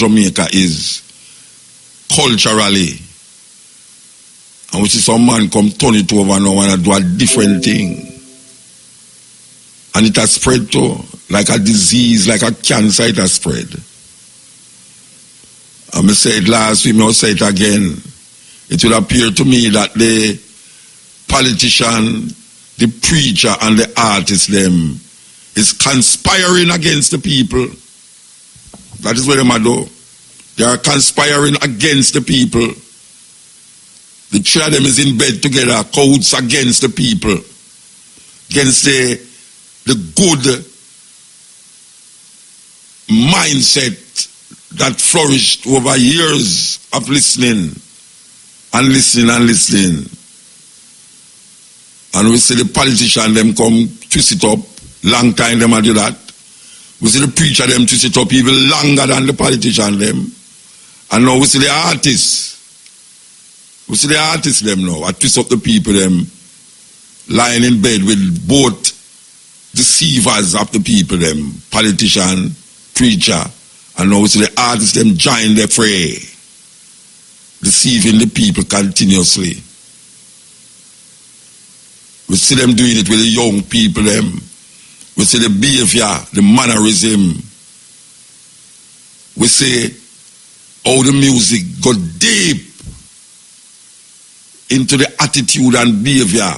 Jamaica is culturally. And we see some man come turn it over now and do a different thing. And it has spread too, like a disease, like a cancer, it has spread. And I said it last week, I'll say it again. It will appear to me that the politician, the preacher, and the artist, them, is conspiring against the people. That is what they do. They are conspiring against the people. The three of them is in bed together, codes against the people, against the good mindset that flourished over years of listening and listening and listening. And we see the politician them come twist it up, long time them do that. We see the preacher them twist it up even longer than the politician them. And now we see the artists. We see the artists them now, I twist up the people them, lying in bed with both deceivers of the people them, politician, preacher, and now we see the artists them join the fray, deceiving the people continuously. We see them doing it with the young people them. We see the behavior, the mannerism. We see how the music got deep into the attitude and behavior.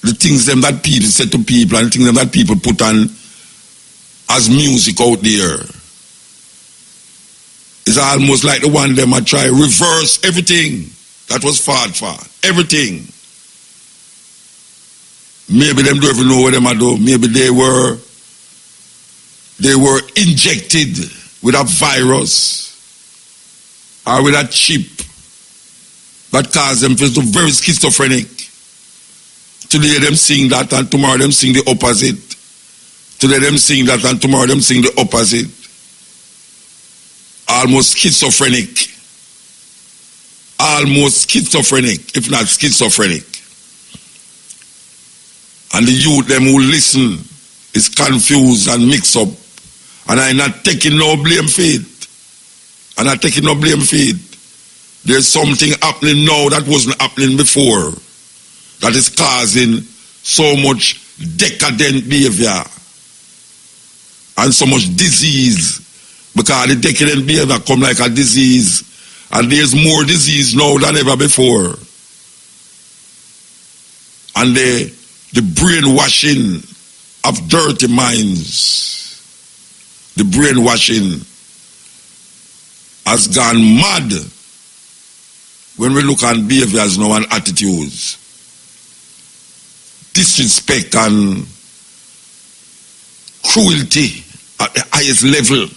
The things them that people say to people and the things them that people put on as music out there. It's almost like the one them I try reverse everything that was fought for. Everything. Maybe them don't even know what them are doing. Maybe they were injected with a virus or with a chip that caused them to be very schizophrenic. Today them sing that and tomorrow them sing the opposite. Today them sing that and tomorrow them sing the opposite. Almost schizophrenic. Almost schizophrenic, if not schizophrenic. And the youth them who listen is confused and mixed up. And I'm not taking no blame for it. I'm not taking no blame for it. There's something happening now that wasn't happening before. That is causing so much decadent behavior. And so much disease. Because the decadent behavior come like a disease. And there's more disease now than ever before. And the brainwashing of dirty minds, the brainwashing has gone mad when we look at behaviors now and attitudes. Disrespect and cruelty at the highest level.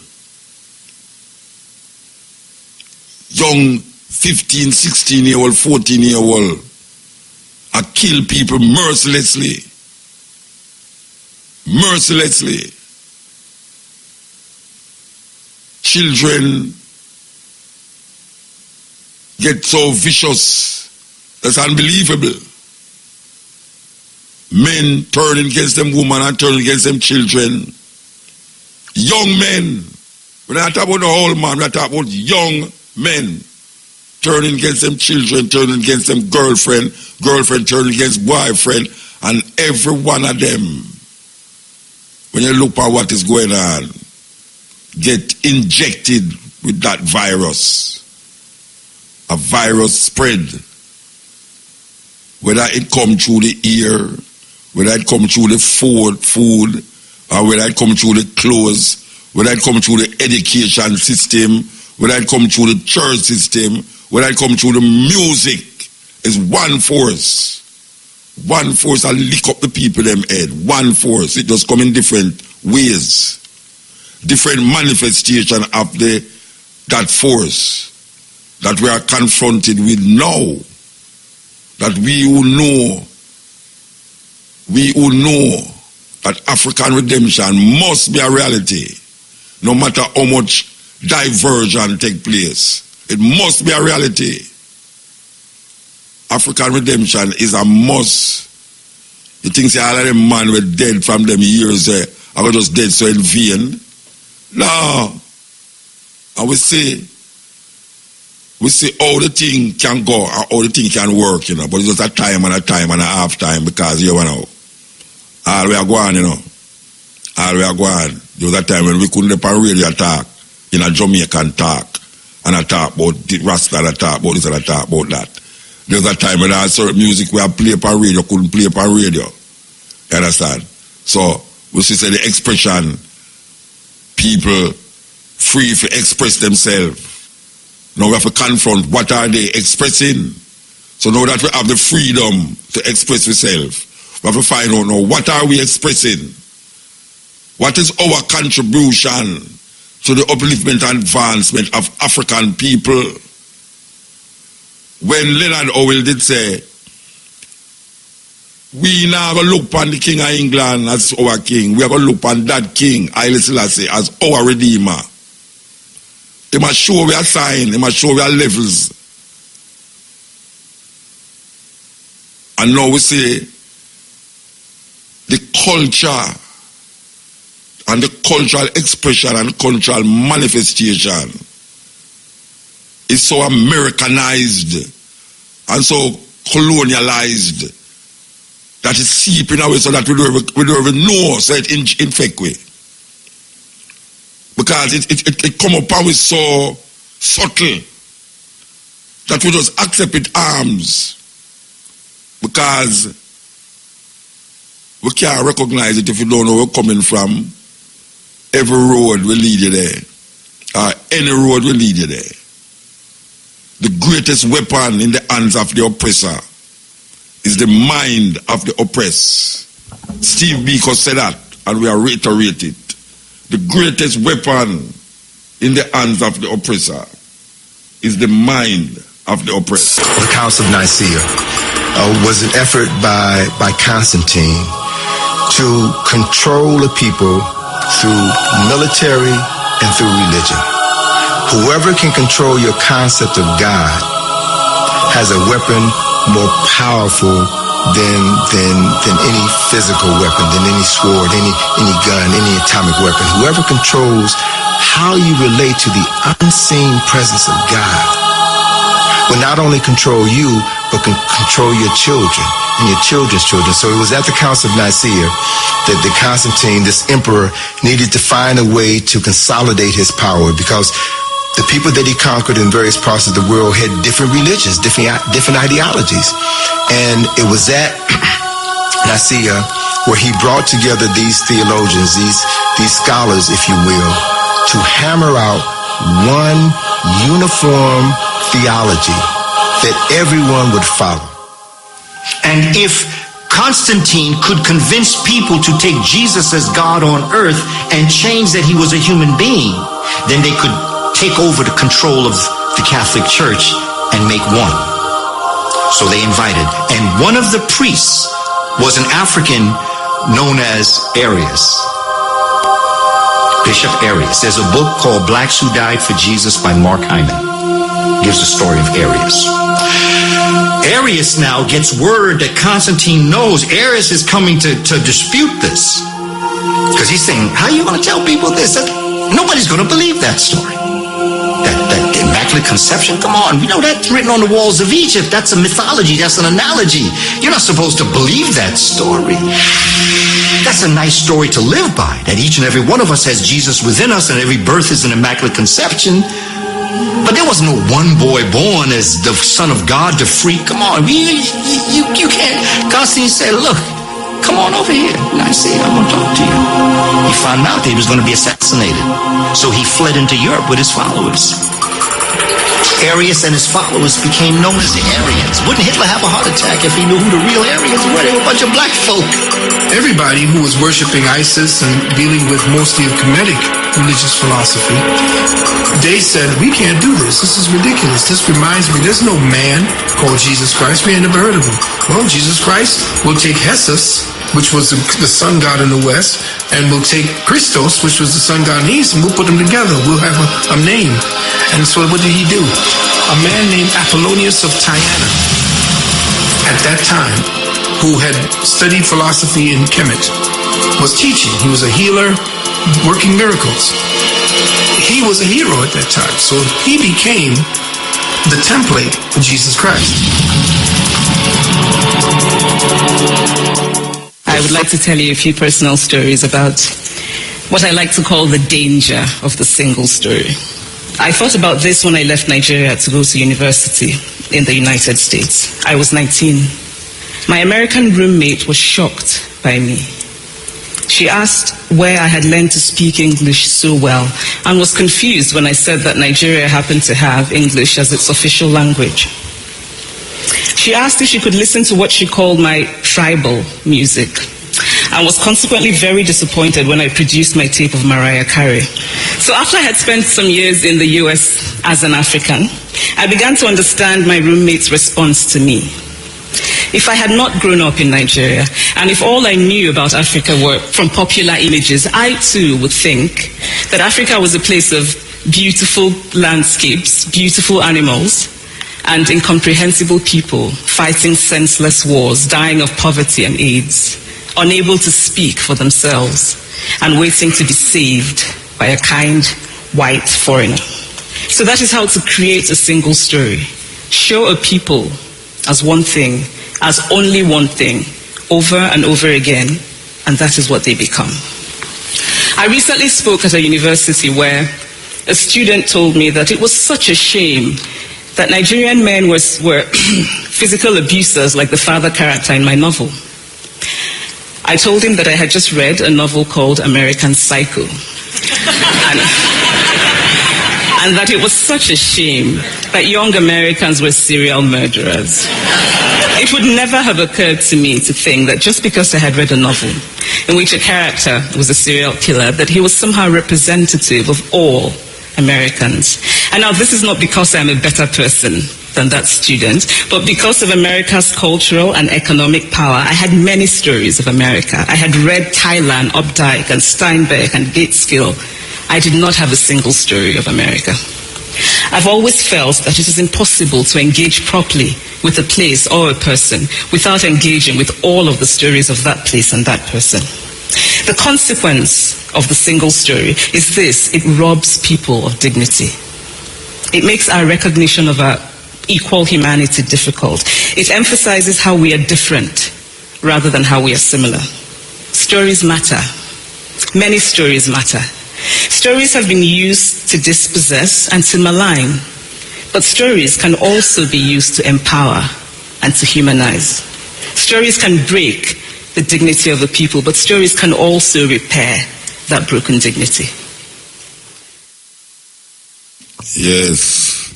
Young 15, 16-year-old, 14-year-old are kill people mercilessly. Mercilessly. Children get so vicious. That's unbelievable. Men turning against them women and turning against them children. Young men. We're not talking about the whole man, we're talking about young men turning against them children, turning against them girlfriend turning against boyfriend, and every one of them, when you look at what is going on, get injected with that virus. A virus spread. Whether it come through the ear, whether it come through the food, or whether it come through the clothes, whether it come through the education system, whether it come through the church system, whether it come through the music, is one force. One force that lick up the people them head. One force. It just come in different ways. Different manifestation of that force that we are confronted with now. That we who know that African redemption must be a reality. No matter how much diversion take place. It must be a reality. African redemption is a must. You think say all of them man were dead from them years, I was just dead so in vain. Now, and we see how the thing can go and how the thing can work, you know. But it's just a time and a half time because you know, all we are going, you know. All we are going. There was a time when we couldn't let on radio talk in a Jamaican talk. And I talk about the Rasta, and I talk about this, and I talk about that. There was a time when I certain music we have play on radio, couldn't play on radio. You understand? So, we see the expression, people free to express themselves. Now we have to confront what are they expressing. So now that we have the freedom to express ourselves, we have to find out now what are we expressing. What is our contribution to the upliftment and advancement of African people? When Leonard Howell did say, we now have a look upon the King of England as our king. We have a look upon that king, Haile Selassie, as our redeemer. They must show we are sign, they must show we are levels. And now we say the culture and the cultural expression and cultural manifestation is so Americanized and so colonialized that it's seeping away so that we don't even know so it infect we. Because it come up and we so subtle that we just accept it arms because we can't recognize it if you don't know where we're coming from. Every road will lead you there. Any road will lead you there. The greatest weapon in the hands of the oppressor is the mind of the oppressed. Steve Biko said that, and we are reiterating it. The greatest weapon in the hands of the oppressor is the mind of the oppressed. The Council of Nicaea was an effort by Constantine to control the people through military and through religion. Whoever can control your concept of God has a weapon more powerful than any physical weapon, than any sword, any gun, any atomic weapon. Whoever controls how you relate to the unseen presence of God will not only control you, but can control your children and your children's children. So it was at the Council of Nicaea that the Constantine, this emperor, needed to find a way to consolidate his power because the people that he conquered in various parts of the world had different religions, different ideologies. And it was at Nicaea where he brought together these theologians, these scholars, if you will, to hammer out one uniform theology that everyone would follow. And if Constantine could convince people to take Jesus as God on earth and change that he was a human being, then they could take over the control of the Catholic Church and make one. So they invited. And one of the priests was an African known as Arius. Bishop Arius. There's a book called Blacks Who Died for Jesus by Mark Hyman. Gives the story of Arius. Arius now gets word that Constantine knows Arius is coming to dispute this. Because he's saying, how are you going to tell people this? Nobody's going to believe that story. That Immaculate Conception, come on, we know that's written on the walls of Egypt. That's a mythology, that's an analogy. You're not supposed to believe that story. That's a nice story to live by, that each and every one of us has Jesus within us and every birth is an Immaculate Conception. But there was no one boy born as the Son of God to freak. Come on, you can't. Constantine said, look, come on over here. And I say, I'm going to talk to you. He found out that he was going to be assassinated. So he fled into Europe with his followers. Arius and his followers became known as the Aryans. Wouldn't Hitler have a heart attack if he knew who the real Aryans were? They were a bunch of black folk. Everybody who was worshiping ISIS and dealing with mostly a Kemetic religious philosophy, they said, we can't do this. This is ridiculous. This reminds me, there's no man called Jesus Christ. We ain't never heard of him. Well, Jesus Christ will take Jesus, which was the sun god in the West, and we'll take Christos, which was the sun god in the East, and we'll put them together. We'll have a name. And so what did he do? A man named Apollonius of Tyana, at that time, who had studied philosophy in Kemet, was teaching. He was a healer, working miracles. he was a hero at that time. So he became the template for Jesus Christ. I would like to tell you a few personal stories about what I like to call the danger of the single story. I thought about this when I left Nigeria to go to university in the United States. I was 19. My American roommate was shocked by me. She asked where I had learned to speak English so well and was confused when I said that Nigeria happened to have English as its official language. She asked if she could listen to what she called my tribal music and was consequently very disappointed when I produced my tape of Mariah Carey. So after I had spent some years in the US as an African, I began to understand my roommate's response to me. If I had not grown up in Nigeria, and if all I knew about Africa were from popular images, I too would think that Africa was a place of beautiful landscapes, beautiful animals, and incomprehensible people fighting senseless wars, dying of poverty and AIDS, unable to speak for themselves, and waiting to be saved by a kind white foreigner. So that is how to create a single story. Show a people as one thing, as only one thing, over and over again, and that is what they become. I recently spoke at a university where a student told me that it was such a shame that Nigerian men were physical abusers like the father character in my novel. I told him that I had just read a novel called American Psycho, and that it was such a shame that young Americans were serial murderers. It would never have occurred to me to think that just because I had read a novel in which a character was a serial killer, that he was somehow representative of all Americans. And now this is not because I'm a better person than that student, but because of America's cultural and economic power. I had many stories of America. I had read Thailand, Updike, and Steinbeck, and Gateskill. I did not have a single story of America. I've always felt that it is impossible to engage properly with a place or a person without engaging with all of the stories of that place and that person. The consequence of the single story is this: it robs people of dignity. It makes our recognition of our equal humanity difficult. It emphasizes how we are different rather than how we are similar. Stories matter. Many stories matter. Stories have been used to dispossess and to malign, but stories can also be used to empower and to humanize. Stories can break the dignity of the people, but stories can also repair that broken dignity. Yes,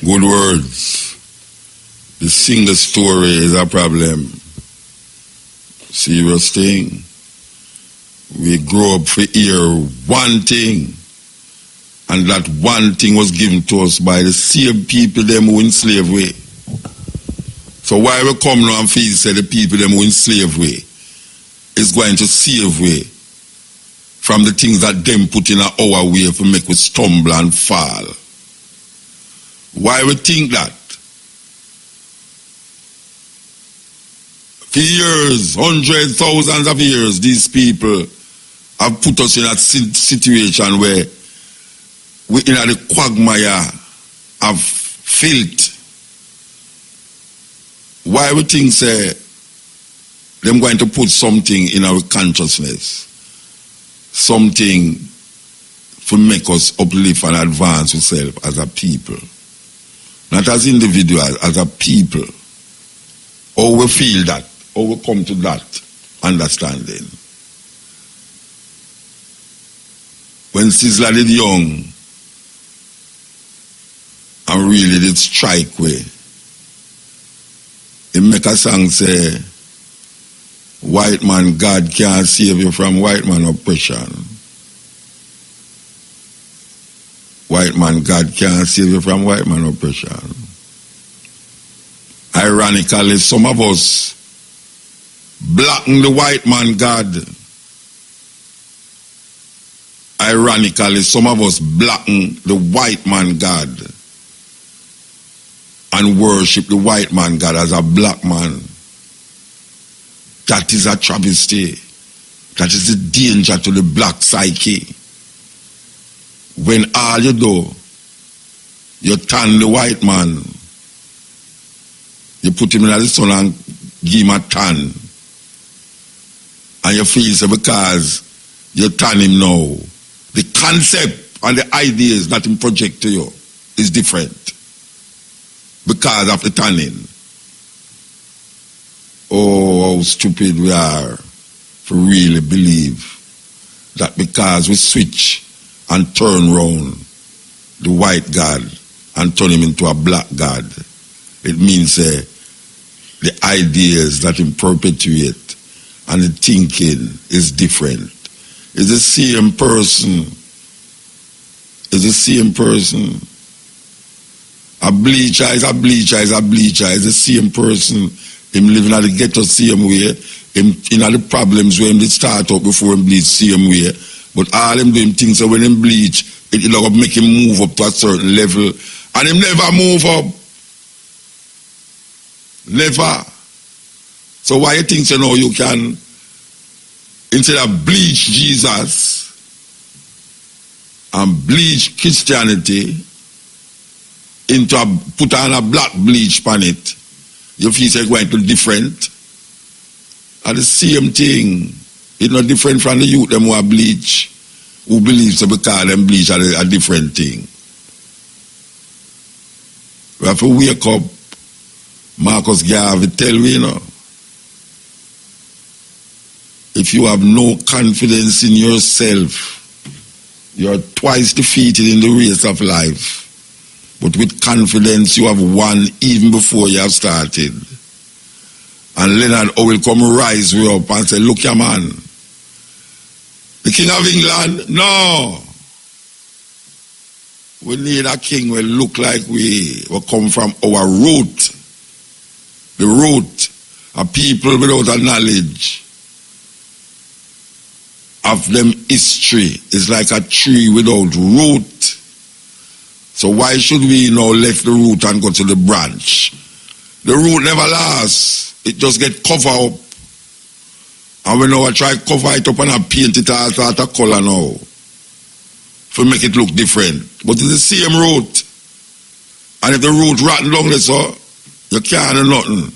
good words. The single story is a problem. Serious thing. We grow up for hear one thing, and that one thing was given to us by the same people them who enslaved we. So why we come now and feel say the people them who enslaved we is going to save we from the things that them put in our way to make we stumble and fall? Why we think that? For years, hundreds, thousands of years, these people have put us in a situation where we in the quagmire of filth. Why we think say them going to put something in our consciousness, something to make us uplift and advance ourselves as a people, not as individuals, as a people. How we feel that, how we come to that understanding. When Sizzla did young and really did strike way, he make a song say, white man, God can't save you from white man oppression. White man, God can't save you from white man oppression. Ironically, some of us blacken the white man God. Ironically, some of us blacken the white man God and worship the white man God as a black man. That is a travesty. That is a danger to the black psyche. when all you do, you tan the white man, you put him in the sun and give him a tan, and you feel so because you tan him now, the concept and the ideas that him project to you is different because of the tanning. Oh, how stupid we are to really believe that because we switch and turn round the white God and turn him into a black God, it means the ideas that him perpetuate and the thinking is different. It's the same person. It's the same person. A bleacher is a bleacher is a bleacher. It's the same person. Him living at the ghetto same way. Him in the problems where him did start up before him bleach same way. But all him doing things so when him bleach, it will make him move up to a certain level. And him never move up. Never. So why you think you know you can, instead of bleach Jesus and bleach Christianity into put on a black bleach on it, you feel it's going to different? And the same thing. It's not different from the youth them who are bleach, who believe so because them bleach are a different thing. We have to wake up. Marcus Garvey tell me, you know, if you have no confidence in yourself, you are twice defeated in the race of life. But with confidence, you have won even before you have started. And Leonard will come rise you up and say, look here, man. The King of England? No. We need a king who look like we will come from our root. The root of people without a knowledge of them history. Is like a tree without root. So why should we now left the root and go to the branch? The root never lasts. It just get covered up. And we now try to cover it up and I paint it as a color now. To make it look different. But it's the same root. And if the root rotten down there, so you can't do nothing.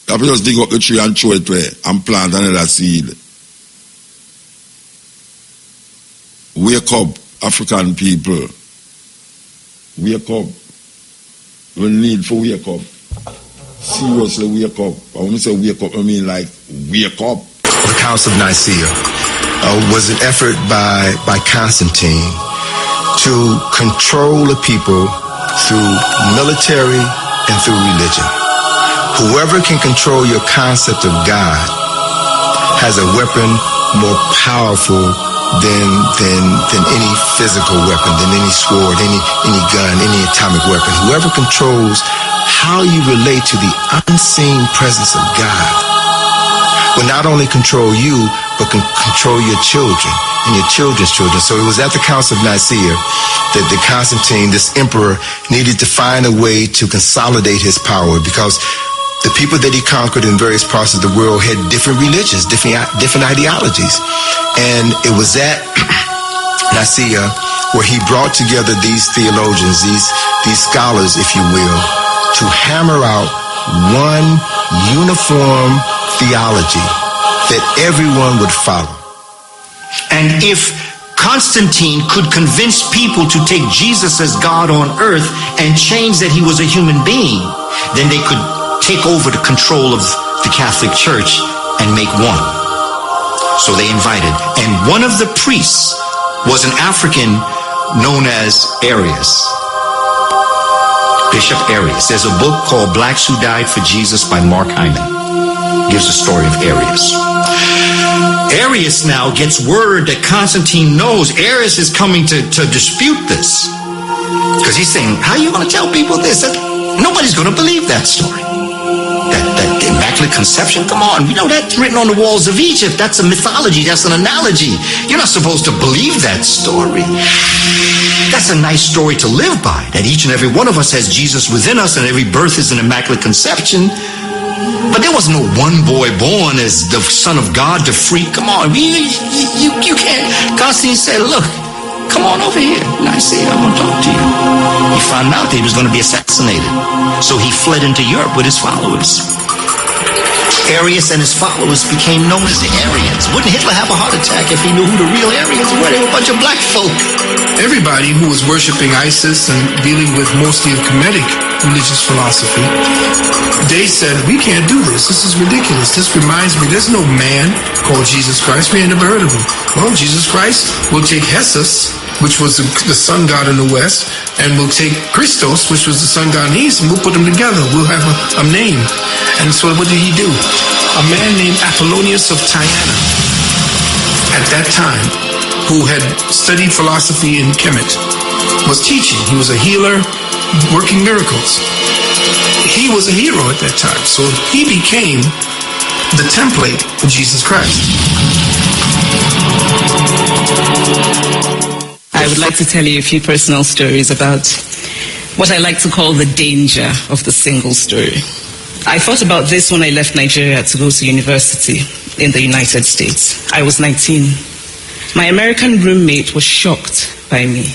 You have to just dig up the tree and throw it away and plant another seed. Wake up, African people. Wake up. We need to wake up. Seriously wake up. When we say wake up, I mean like wake up. The Council of Nicaea was an effort by Constantine to control the people through military and through religion. Whoever can control your concept of God has a weapon more powerful than any physical weapon, than any sword, any gun, any atomic weapon. Whoever controls how you relate to the unseen presence of God will not only control you, but can control your children and your children's children. So it was at the Council of Nicaea that the Constantine, this emperor, needed to find a way to consolidate his power, because the people that he conquered in various parts of the world had different religions, different ideologies. And it was at Nicaea where he brought together these theologians, these scholars, if you will, to hammer out one uniform theology that everyone would follow. And if Constantine could convince people to take Jesus as God on earth and change that he was a human being, then they could take over the control of the Catholic Church and make one. So they invited, and one of the priests was an African known as Arius. Bishop Arius. There's a book called Blacks Who Died for Jesus by Mark Hyman. Gives the story of Arius. Arius now gets word that Constantine knows Arius is coming to dispute this. Because he's saying, how are you going to tell people this? Nobody's going to believe that story. That Immaculate Conception, come on, you know that's written on the walls of Egypt. That's a mythology, that's an analogy. You're not supposed to believe that story. That's a nice story to live by, that each and every one of us has Jesus within us and every birth is an Immaculate Conception. But there was no one boy born as the Son of God to free. Come on, you can't. Constantine said, look, come on over here. And I said, I want to talk to you. He found out that he was going to be assassinated. So he fled into Europe with his followers. Arius and his followers became known as the Aryans. Wouldn't Hitler have a heart attack if he knew who the real Aryans were? They were a bunch of black folk. Everybody who was worshiping ISIS and dealing with mostly a Kemetic religious philosophy, they said, we can't do this. This is ridiculous. This reminds me, there's no man called Jesus Christ. We ain't never heard of him. Well, Jesus Christ will take Jesus, which was the sun god in the west, and we'll take Christos, which was the sun god in the east, and we'll put them together. We'll have a name. And so what did he do? A man named Apollonius of Tyana, at that time, who had studied philosophy in Kemet, was teaching. He was a healer, working miracles. He was a hero at that time. So he became the template for Jesus Christ. I would like to tell you a few personal stories about what I like to call the danger of the single story. I thought about this when I left Nigeria to go to university in the United States. I was 19. My American roommate was shocked by me.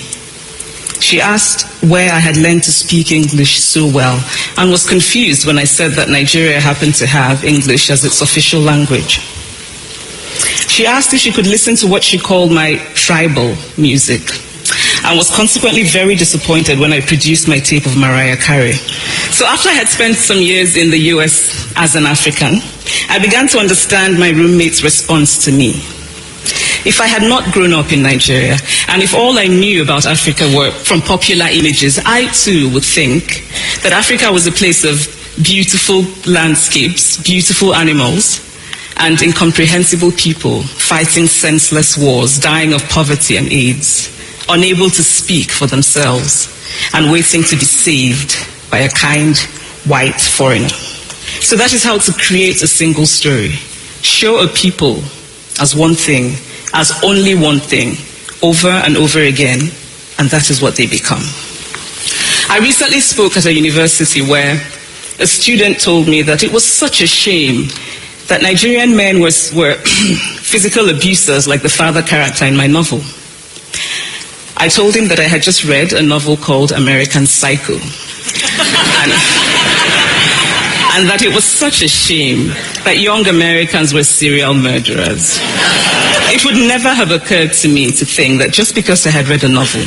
She asked where I had learned to speak English so well and was confused when I said that Nigeria happened to have English as its official language. She asked if she could listen to what she called my tribal music, and was consequently very disappointed when I produced my tape of Mariah Carey. So after I had spent some years in the US as an African, I began to understand my roommate's response to me. If I had not grown up in Nigeria, and if all I knew about Africa were from popular images, I too would think that Africa was a place of beautiful landscapes, beautiful animals, and incomprehensible people fighting senseless wars, dying of poverty and AIDS, unable to speak for themselves, and waiting to be saved by a kind white foreigner. So that is how to create a single story. Show a people as one thing, as only one thing, over and over again, and that is what they become. I recently spoke at a university where a student told me that it was such a shame that Nigerian men were physical abusers like the father character in my novel. I told him that I had just read a novel called American Psycho, and that it was such a shame that young Americans were serial murderers. It would never have occurred to me to think that just because I had read a novel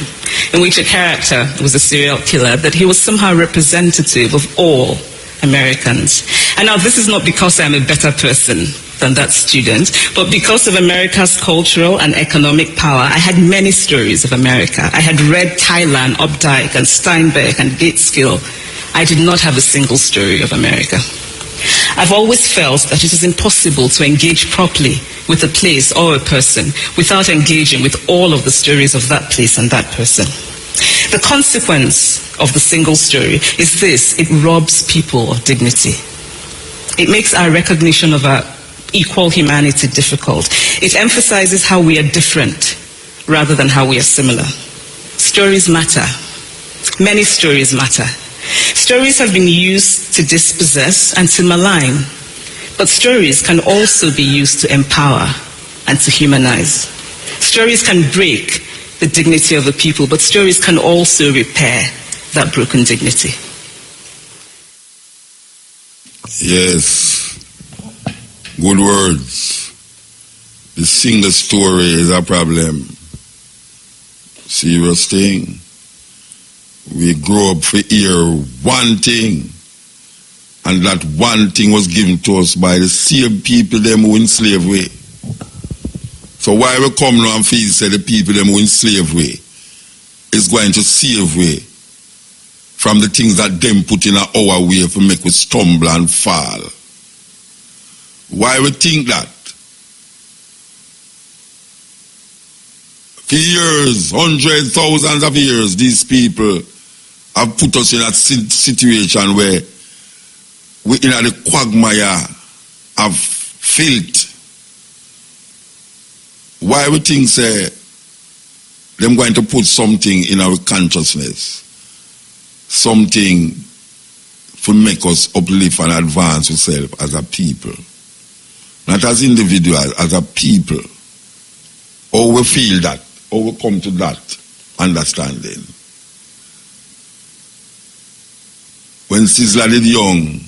in which a character was a serial killer, that he was somehow representative of all Americans. And now this is not because I'm a better person than that student, but because of America's cultural and economic power, I had many stories of America. I had read Thailand, Updike, and Steinbeck, and Gateskill. I did not have a single story of America. I've always felt that it is impossible to engage properly with a place or a person without engaging with all of the stories of that place and that person. The consequence of the single story is this: it robs people of dignity. It makes our recognition of our equal humanity difficult. It emphasizes how we are different rather than how we are similar. Stories matter. Many stories matter. Stories have been used to dispossess and to malign, but stories can also be used to empower and to humanize. Stories can break the dignity of a people, but stories can also repair that broken dignity. Yes, good words. The single story is a problem. Serious thing. We grow up for hear one thing, and that one thing was given to us by the same people them who enslaved we. So why we come now and feel say the people them who enslaved we is going to save we from the things that them put in our way to make we stumble and fall? Why we think that? For years, hundreds, thousands of years, these people have put us in a situation where we in the quagmire of filth. Why we think say them going to put something in our consciousness, something to make us uplift and advance ourselves as a people, not as individuals, as a people. Or we feel that how we come to that understanding. When Sizzla did young,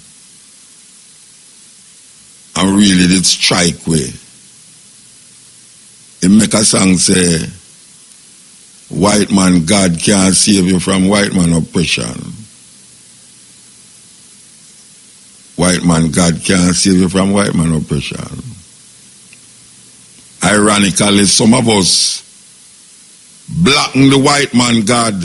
and really did strike way, he make a song say, white man, God can't save you from white man oppression. White man, God can't save you from white man oppression. Ironically, some of us blacken the white man God.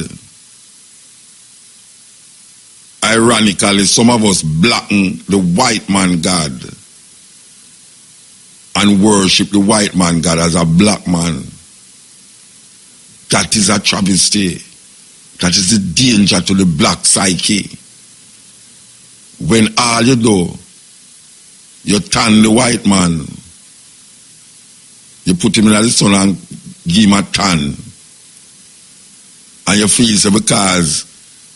Ironically, some of us blacken the white man God and worship the white man God as a black man. That is a travesty. That is the danger to the black psyche. When all you do, you tan the white man, you put him in the sun and give him a tan, and you feel so because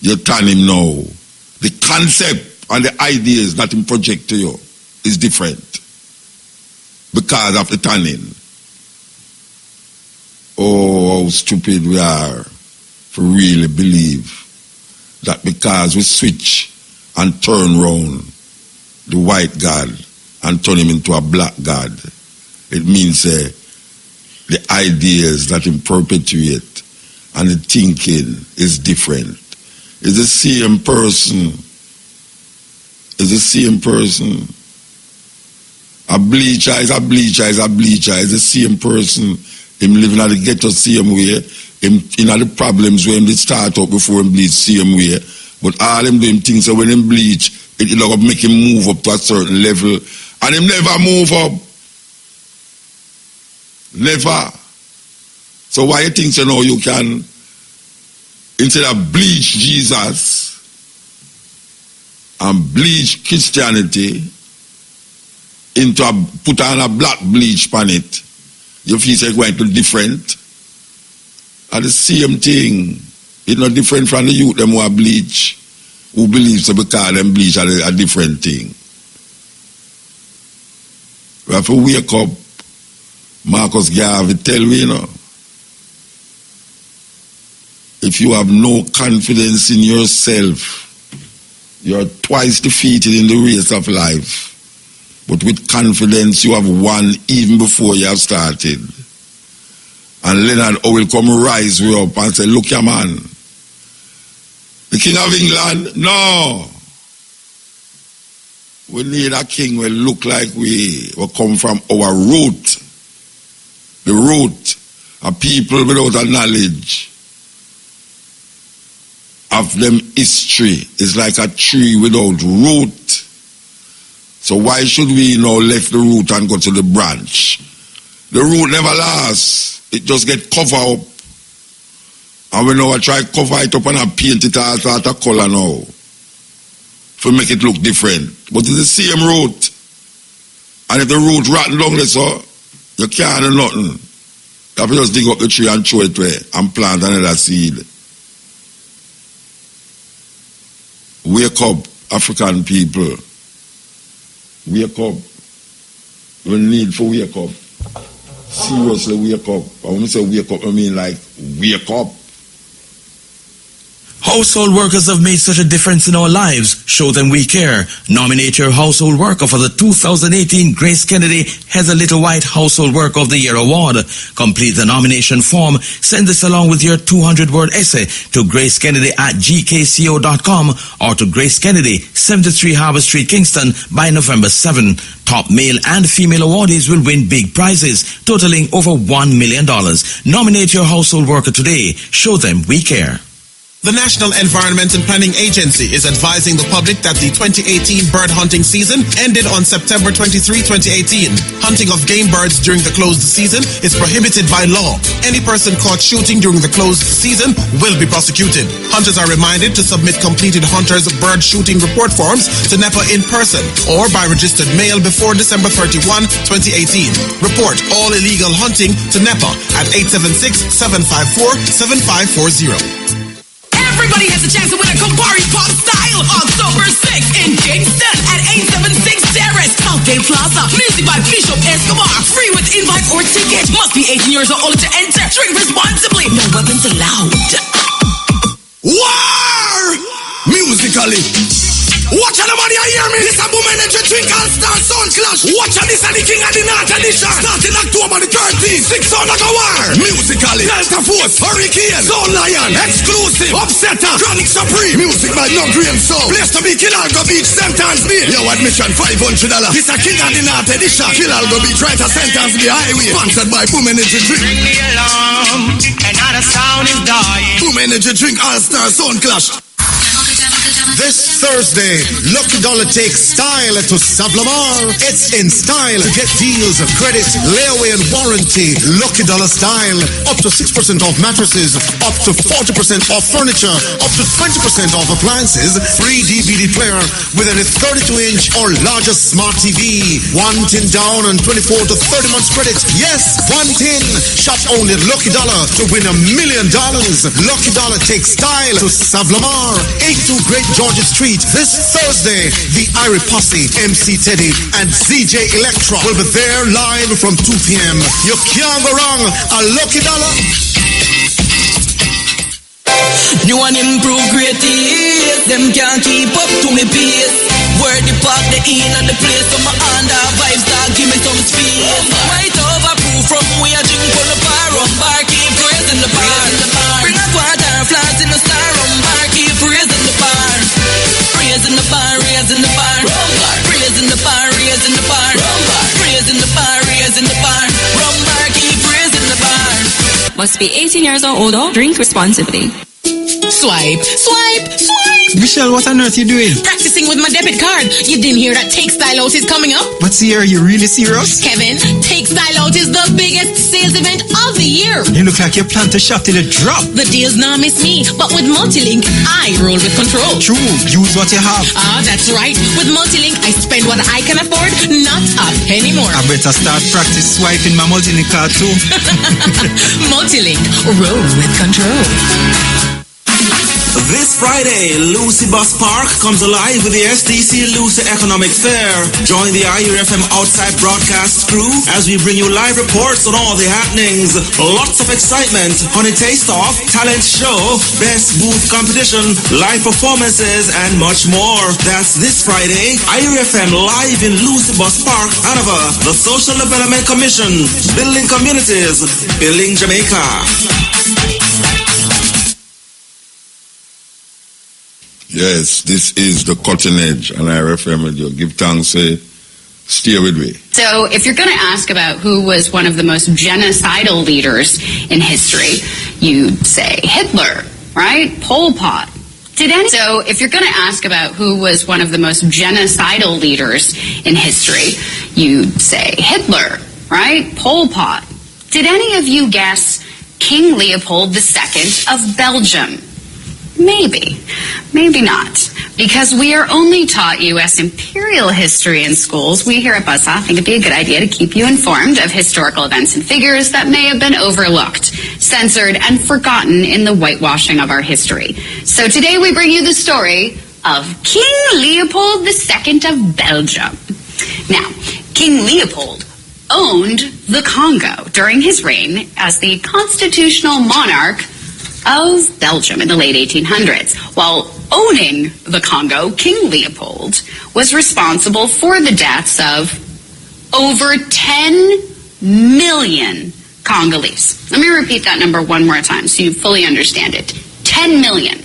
you tan him now. The concept and the ideas that he project to you is different because of the tanning. Oh, how stupid we are to really believe that because we switch and turn round the white God and turn him into a black God, it means the ideas that him perpetuate and the thinking is different. It's the same person. It's the same person. A bleacher is a bleacher is a bleacher. It's the same person. Him living at the ghetto same way. Him in the problems where him did start up before him bleach same way. But all him doing things so when him bleach, it'll make him move up to a certain level. And him never move up. Never. So why you think so now you can, instead of bleach Jesus and bleach Christianity into put on a black bleach on it, you feel it's going to different? And the same thing. It's not different from the youth them who are bleach, who believe so because them bleach are a different thing. We have to wake up. Marcus Garvey tell me, you know, if you have no confidence in yourself, you're twice defeated in the race of life. But with confidence, you have won even before you have started. And Leonard will come rise you up and say, look here, man. The King of England? No. We need a king who look like we will come from our root. The root of people without a knowledge of them history is like a tree without root. So why should we now left the root and go to the branch? The root never lasts. It just get covered up. And we now I try to cover it up and I paint it as a color now. To make it look different. But it's the same root. And if the root rotten down there, so you can't do nothing. You have to just dig up the tree and throw it away and plant another seed. Wake up, African people. Wake up. We need to wake up. Seriously wake up. And when I say wake up, I mean like wake up. Household workers have made such a difference in our lives. Show them we care. Nominate your household worker for the 2018 Grace Kennedy Heather Little White Household Worker of the Year Award. Complete the nomination form. Send this along with your 200-word essay to gracekennedy@gkco.com or to Grace Kennedy, 73 Harbour Street, Kingston by November 7. Top male and female awardees will win big prizes totaling over $1 million. Nominate your household worker today. Show them we care. The National Environment and Planning Agency is advising the public that the 2018 bird hunting season ended on September 23, 2018. Hunting of game birds during the closed season is prohibited by law. Any person caught shooting during the closed season will be prosecuted. Hunters are reminded to submit completed hunters' bird shooting report forms to NEPA in person or by registered mail before December 31, 2018. Report all illegal hunting to NEPA at 876-754-7540. Everybody has a chance to win a Campari Pop Style October 6th in Kingston at 876 Terrace. Count Dave Plaza. Music by Bishop Escobar. Free with invite or ticket. Must be 18 years or older to enter. Drink responsibly. No weapons allowed. War! Musically. Watch out, nobody hear me. This a boom energy drink all star sound clash. Watch out, this a the king of the north edition. Starting October the 13th. 6 sound like a war. Musically. Delta Force, Hurricane, Soul Lion, Exclusive, Upsetter, Chronic Supreme. Music by No Green Soul. Place to be Kilalgo Beach, Sentence Bay. Yo, admission $500. This a king of the north edition. Kilalgo Beach, right a Sentence Bay Highway. Sponsored by Boom Energy Drink. Ring the alarm, another sound is dying. Boom Energy Drink all star sound clash. This Thursday, Lucky Dollar takes style to Savlamar. It's in style to get deals of credit, layaway and warranty. Lucky Dollar style. Up to 6% off mattresses, up to 40% off furniture, up to 20% off appliances. Free DVD player with a 32-inch or larger smart TV. 1 tin down and 24 to 30 months credit. Yes, 1 tin. Shop only at Lucky Dollar to win $1 million. Lucky Dollar takes style to Savlamar. 82 Great Georgia Street. This Thursday, the Irie Posse, MC Teddy, and ZJ Electra will be there live from 2 p.m. You can't go wrong. A Lucky Dollar. New and improved great taste. Them can't keep up to me pace. Word the park, the in and the place. So my under vibes start give me some space. White overproof from where I drink on the bar. Rum bar, keep praising the bar. Bring a quarter flash in the star. Rum bar, keep praising the bar. Praising the bar, raising the bar. Rum bar, praising the bar, raising the bar. Rum bar, praising the bar, raising the bar. Rum bar, keep praising the bar. Must be 18 years or older. Drink responsibly. Swipe, swipe, swipe. Michelle, what on earth are you doing? Practicing with my debit card. You didn't hear that Take Style Out is coming up? But see, are you really serious? Kevin, Take Style Out is the biggest sales event of the year. You look like you plan to shop till it drop. The deals now miss me, but with Multilink, I roll with control. True, use what you have. Ah, that's right. With Multilink, I spend what I can afford, not a penny more. I better start practice swiping my Multilink card too. Multilink, roll with control. This Friday, Lucy Bus Park comes alive with the SDC Lucy Economic Fair. Join the IUFM Outside Broadcast crew as we bring you live reports on all the happenings. Lots of excitement, honey taste-off, talent show, best booth competition, live performances, and much more. That's this Friday, IUFM live in Lucy Bus Park, Hanover. The Social Development Commission, building communities, building Jamaica. Yes, this is the cutting edge, and I refer with you. Give thanks, stay with me. So if you're going to ask about who was one of the most genocidal leaders in history, you'd say Hitler, right? Pol Pot. So if you're going to ask about who was one of the most genocidal leaders in history, you'd say Hitler, right? Pol Pot. Did any of you guess King Leopold II of Belgium? Maybe. Maybe not. Because we are only taught U.S. imperial history in schools, we here at Buzzsaw think it'd be a good idea to keep you informed of historical events and figures that may have been overlooked, censored, and forgotten in the whitewashing of our history. So today we bring you the story of King Leopold II of Belgium. Now, King Leopold owned the Congo during his reign as the constitutional monarch of Belgium in the late 1800s. While owning the Congo, King Leopold was responsible for the deaths of over 10 million Congolese. Let me repeat that number one more time so you fully understand it. 10 million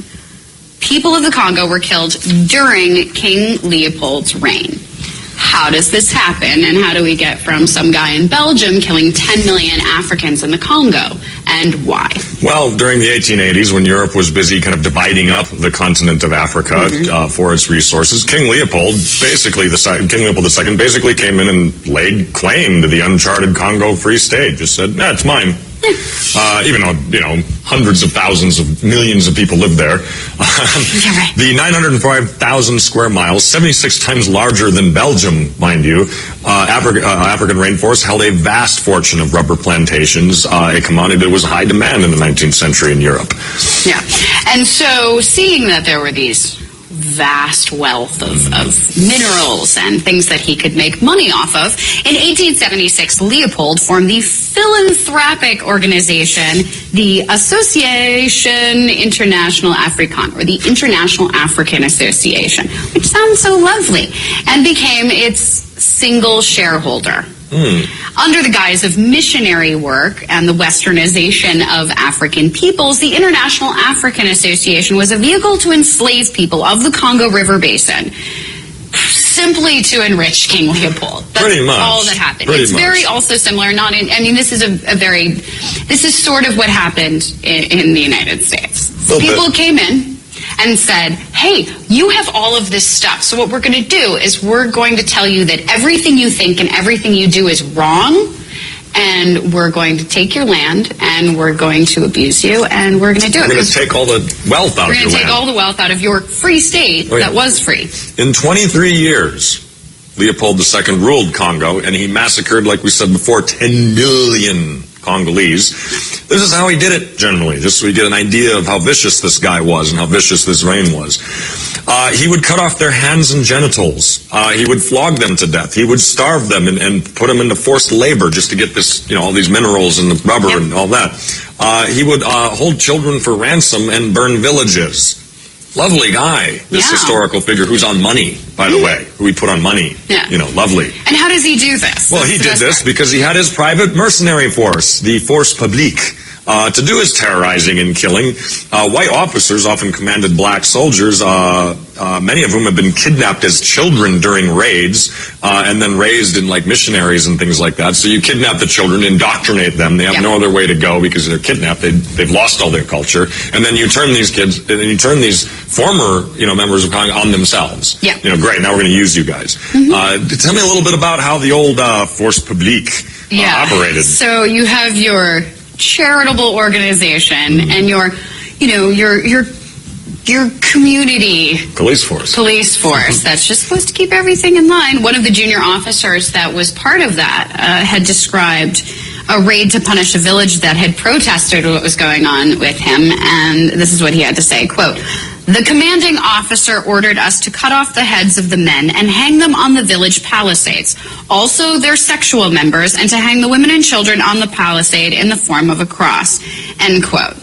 people of the Congo were killed during King Leopold's reign. How does this happen, and how do we get from some guy in Belgium killing 10 million Africans in the Congo, and why? Well, during the 1880s, when Europe was busy kind of dividing up the continent of Africa for its resources, King Leopold II basically came in and laid claim to the uncharted Congo Free State. Just said, it's mine. Even though, hundreds of thousands of millions of people live there. The 905,000 square miles, 76 times larger than Belgium, mind you, African rainforest held a vast fortune of rubber plantations, a commodity that was high demand in the 19th century in Europe. Yeah. And so seeing that there were these vast wealth of minerals and things that he could make money off of. In 1876, Leopold formed the philanthropic organization, the Association International Africaine, or the International African Association, which sounds so lovely, and became its single shareholder. Under the guise of missionary work and the westernization of African peoples, the International African Association was a vehicle to enslave people of the Congo River Basin, simply to enrich King Leopold. That's Pretty much. all that happened. Pretty It's much. very also similar, this is sort of what happened in the United States. People came in and said, hey, you have all of this stuff, so what we're going to do is we're going to tell you that everything you think and everything you do is wrong, and we're going to take your land, and we're going to abuse you, and we're going to do it. We're going to take all the wealth out of We're your going to take land. all the wealth out of your free state that was free. In 23 years, Leopold II ruled Congo, and he massacred, like we said before, 10 million Congolese. This is how he did it, generally, just so we get an idea of how vicious this guy was and how vicious this reign was. He would cut off their hands and genitals. He would flog them to death. He would starve them and put them into forced labor just to get this, all these minerals and the rubber and all that. He would hold children for ransom and burn villages. Lovely guy, this historical figure who's on money, by the way, who he put on money. Yeah. Lovely. And how does he do this? Well, he did this because he had his private mercenary force, the Force Publique, to do his terrorizing and killing. White officers often commanded black soldiers, many of whom have been kidnapped as children during raids, and then raised in like missionaries and things like that. So you kidnap the children, indoctrinate them. They have no other way to go because they're kidnapped. They've lost all their culture. And then you turn these kids, and you turn these former, members of Congress on themselves. Yeah. Great, now we're going to use you guys. Tell me a little bit about how the old Force Publique operated. So you have your charitable organization and your community police force that's just supposed to keep everything in line. One of the junior officers that was part of that had described a raid to punish a village that had protested what was going on with him, and this is what he had to say, quote, "The commanding officer ordered us to cut off the heads of the men and hang them on the village palisades, also their sexual members, and to hang the women and children on the palisade in the form of a cross," end quote.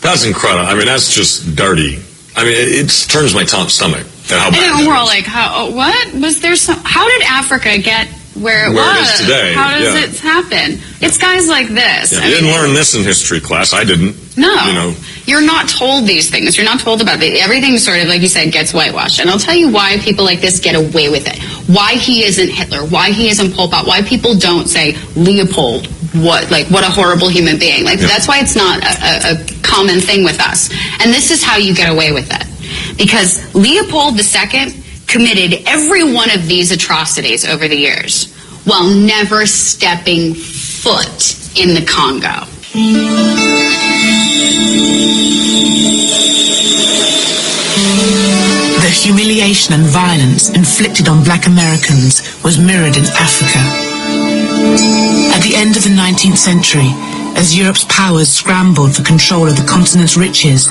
That's incredible. That's just dirty. It turns my stomach at how bad And we're all like, what? Was there how did Africa get where it was? It is today. How does it happen? It's guys like this. Yeah, you didn't learn this in history class. I didn't. No. You're not told these things. You're not told about it. Everything sort of, like you said, gets whitewashed. And I'll tell you why people like this get away with it. Why he isn't Hitler. Why he isn't Pol Pot. Why people don't say, Leopold, what a horrible human being. That's why it's not a common thing with us. And this is how you get away with it. Because Leopold II committed every one of these atrocities over the years while never stepping foot in the Congo. The humiliation and violence inflicted on black Americans was mirrored in Africa. At the end of the 19th century, as Europe's powers scrambled for control of the continent's riches,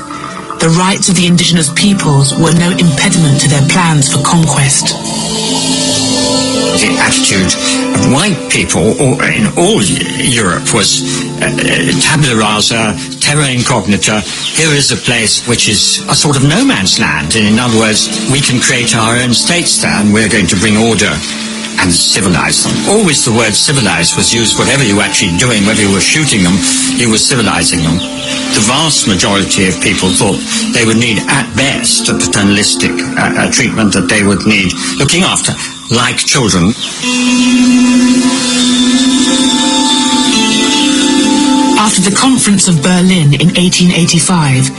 the rights of the indigenous peoples were no impediment to their plans for conquest. The attitude of white people in all Europe was tabula rasa, terra incognita. Here is a place which is a sort of no man's land. In other words, we can create our own states there, and we're going to bring order and civilize them. Always the word civilize was used, whatever you were actually doing, whether you were shooting them, you were civilizing them. The vast majority of people thought they would need, at best, a paternalistic treatment, that they would need looking after, like children. After the Conference of Berlin in 1885,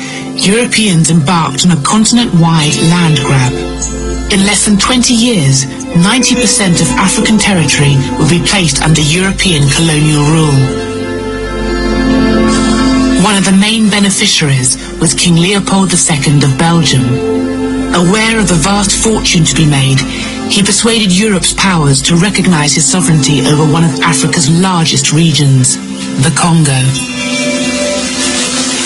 Europeans embarked on a continent-wide land grab. In less than 20 years, 90% of African territory would be placed under European colonial rule. One of the main beneficiaries was King Leopold II of Belgium. Aware of the vast fortune to be made, he persuaded Europe's powers to recognize his sovereignty over one of Africa's largest regions, the Congo.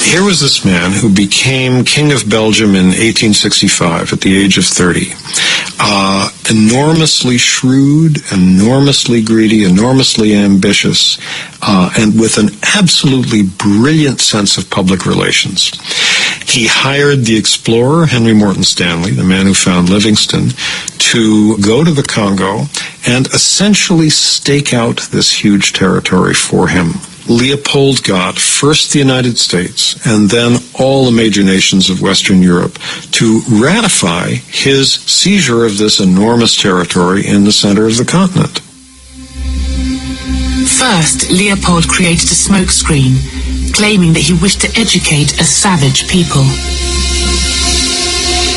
Here was this man who became King of Belgium in 1865 at the age of 30. Enormously shrewd, enormously greedy, enormously ambitious, and with an absolutely brilliant sense of public relations. He hired the explorer Henry Morton Stanley, the man who found Livingstone, to go to the Congo and essentially stake out this huge territory for him. Leopold got first the United States and then all the major nations of Western Europe to ratify his seizure of this enormous territory in the center of the continent. First, Leopold created a smokescreen, claiming that he wished to educate a savage people.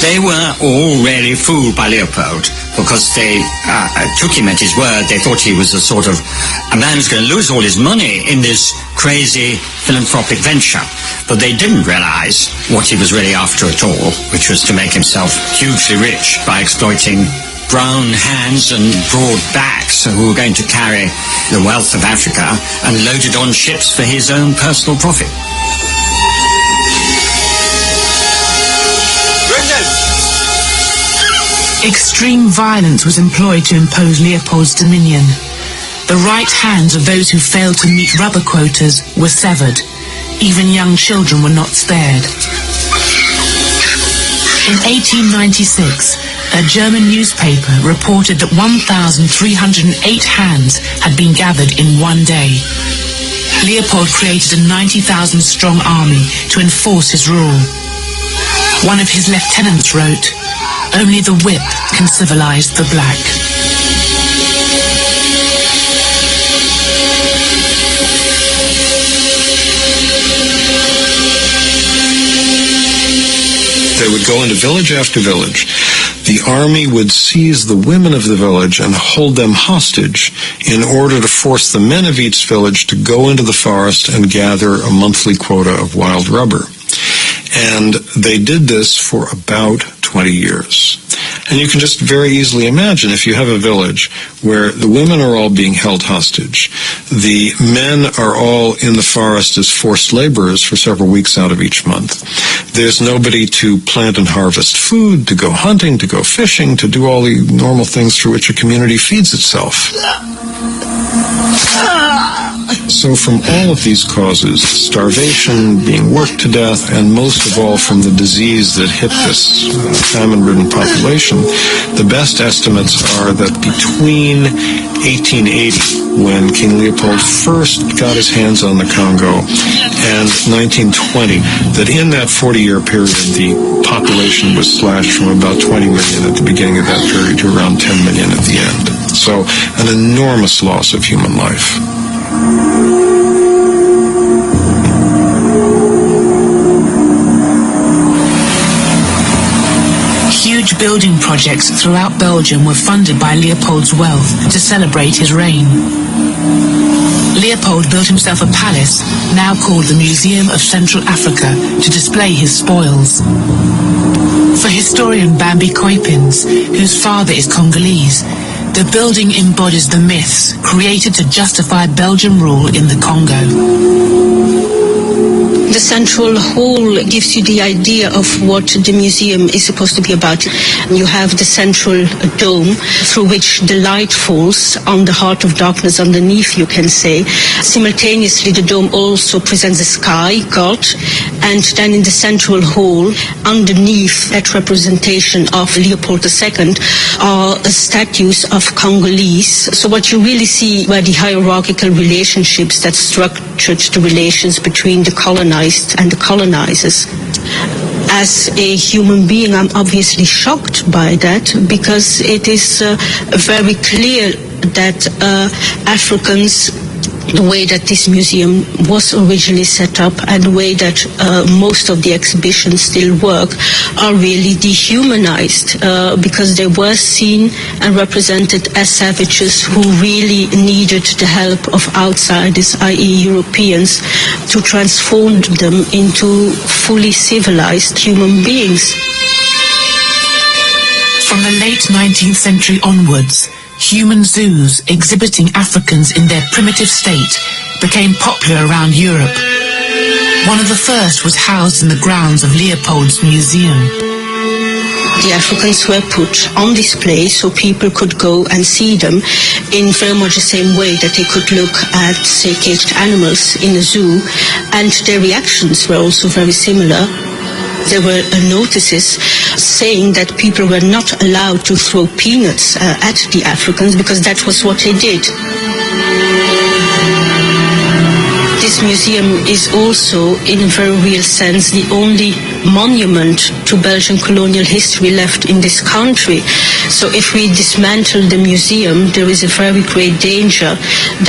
They were all really fooled by Leopold because they took him at his word. They thought he was a sort of a man who's going to lose all his money in this crazy philanthropic venture. But they didn't realize what he was really after at all, which was to make himself hugely rich by exploiting brown hands and broad backs who were going to carry the wealth of Africa and load it on ships for his own personal profit. Extreme violence was employed to impose Leopold's dominion. The right hands of those who failed to meet rubber quotas were severed. Even young children were not spared. In 1896, a German newspaper reported that 1,308 hands had been gathered in one day. Leopold created a 90,000-strong army to enforce his rule. One of his lieutenants wrote, "Only the whip can civilize the black." They would go into village after village. The army would seize the women of the village and hold them hostage in order to force the men of each village to go into the forest and gather a monthly quota of wild rubber. And they did this for about 20 years. And you can just very easily imagine if you have a village where the women are all being held hostage, the men are all in the forest as forced laborers for several weeks out of each month. There's nobody to plant and harvest food, to go hunting, to go fishing, to do all the normal things through which a community feeds itself. So from all of these causes, starvation, being worked to death, and most of all from the disease that hit this famine-ridden population, the best estimates are that between 1880, when King Leopold first got his hands on the Congo, and 1920, that in that 40-year period, the population was slashed from about 20 million at the beginning of that period to around 10 million at the end. So an enormous loss of human life. Huge building projects throughout Belgium were funded by Leopold's wealth to celebrate his reign. Leopold built himself a palace, now called the Museum of Central Africa, to display his spoils. For historian Bambi Koipins, whose father is Congolese, the building embodies the myths created to justify Belgian rule in the Congo. The central hall gives you the idea of what the museum is supposed to be about. You have the central dome through which the light falls on the heart of darkness underneath, you can say. Simultaneously, the dome also presents the sky, God, and then in the central hall, underneath that representation of Leopold II, are statues of Congolese. So what you really see were the hierarchical relationships that structured the relations between the colonized and the colonizers. As a human being, I'm obviously shocked by that, because it is very clear that Africans, the way that this museum was originally set up and the way that most of the exhibitions still work, are really dehumanized because they were seen and represented as savages who really needed the help of outsiders, i.e. Europeans, to transform them into fully civilized human beings. From the late 19th century onwards, human zoos exhibiting Africans in their primitive state became popular around Europe. One of the first was housed in the grounds of Leopold's museum. The Africans were put on display so people could go and see them in very much the same way that they could look at, say, caged animals in a zoo, and their reactions were also very similar. There were notices saying that people were not allowed to throw peanuts at the Africans because that was what they did. This museum is also, in a very real sense, the only monument to Belgian colonial history left in this country. So if we dismantle the museum, there is a very great danger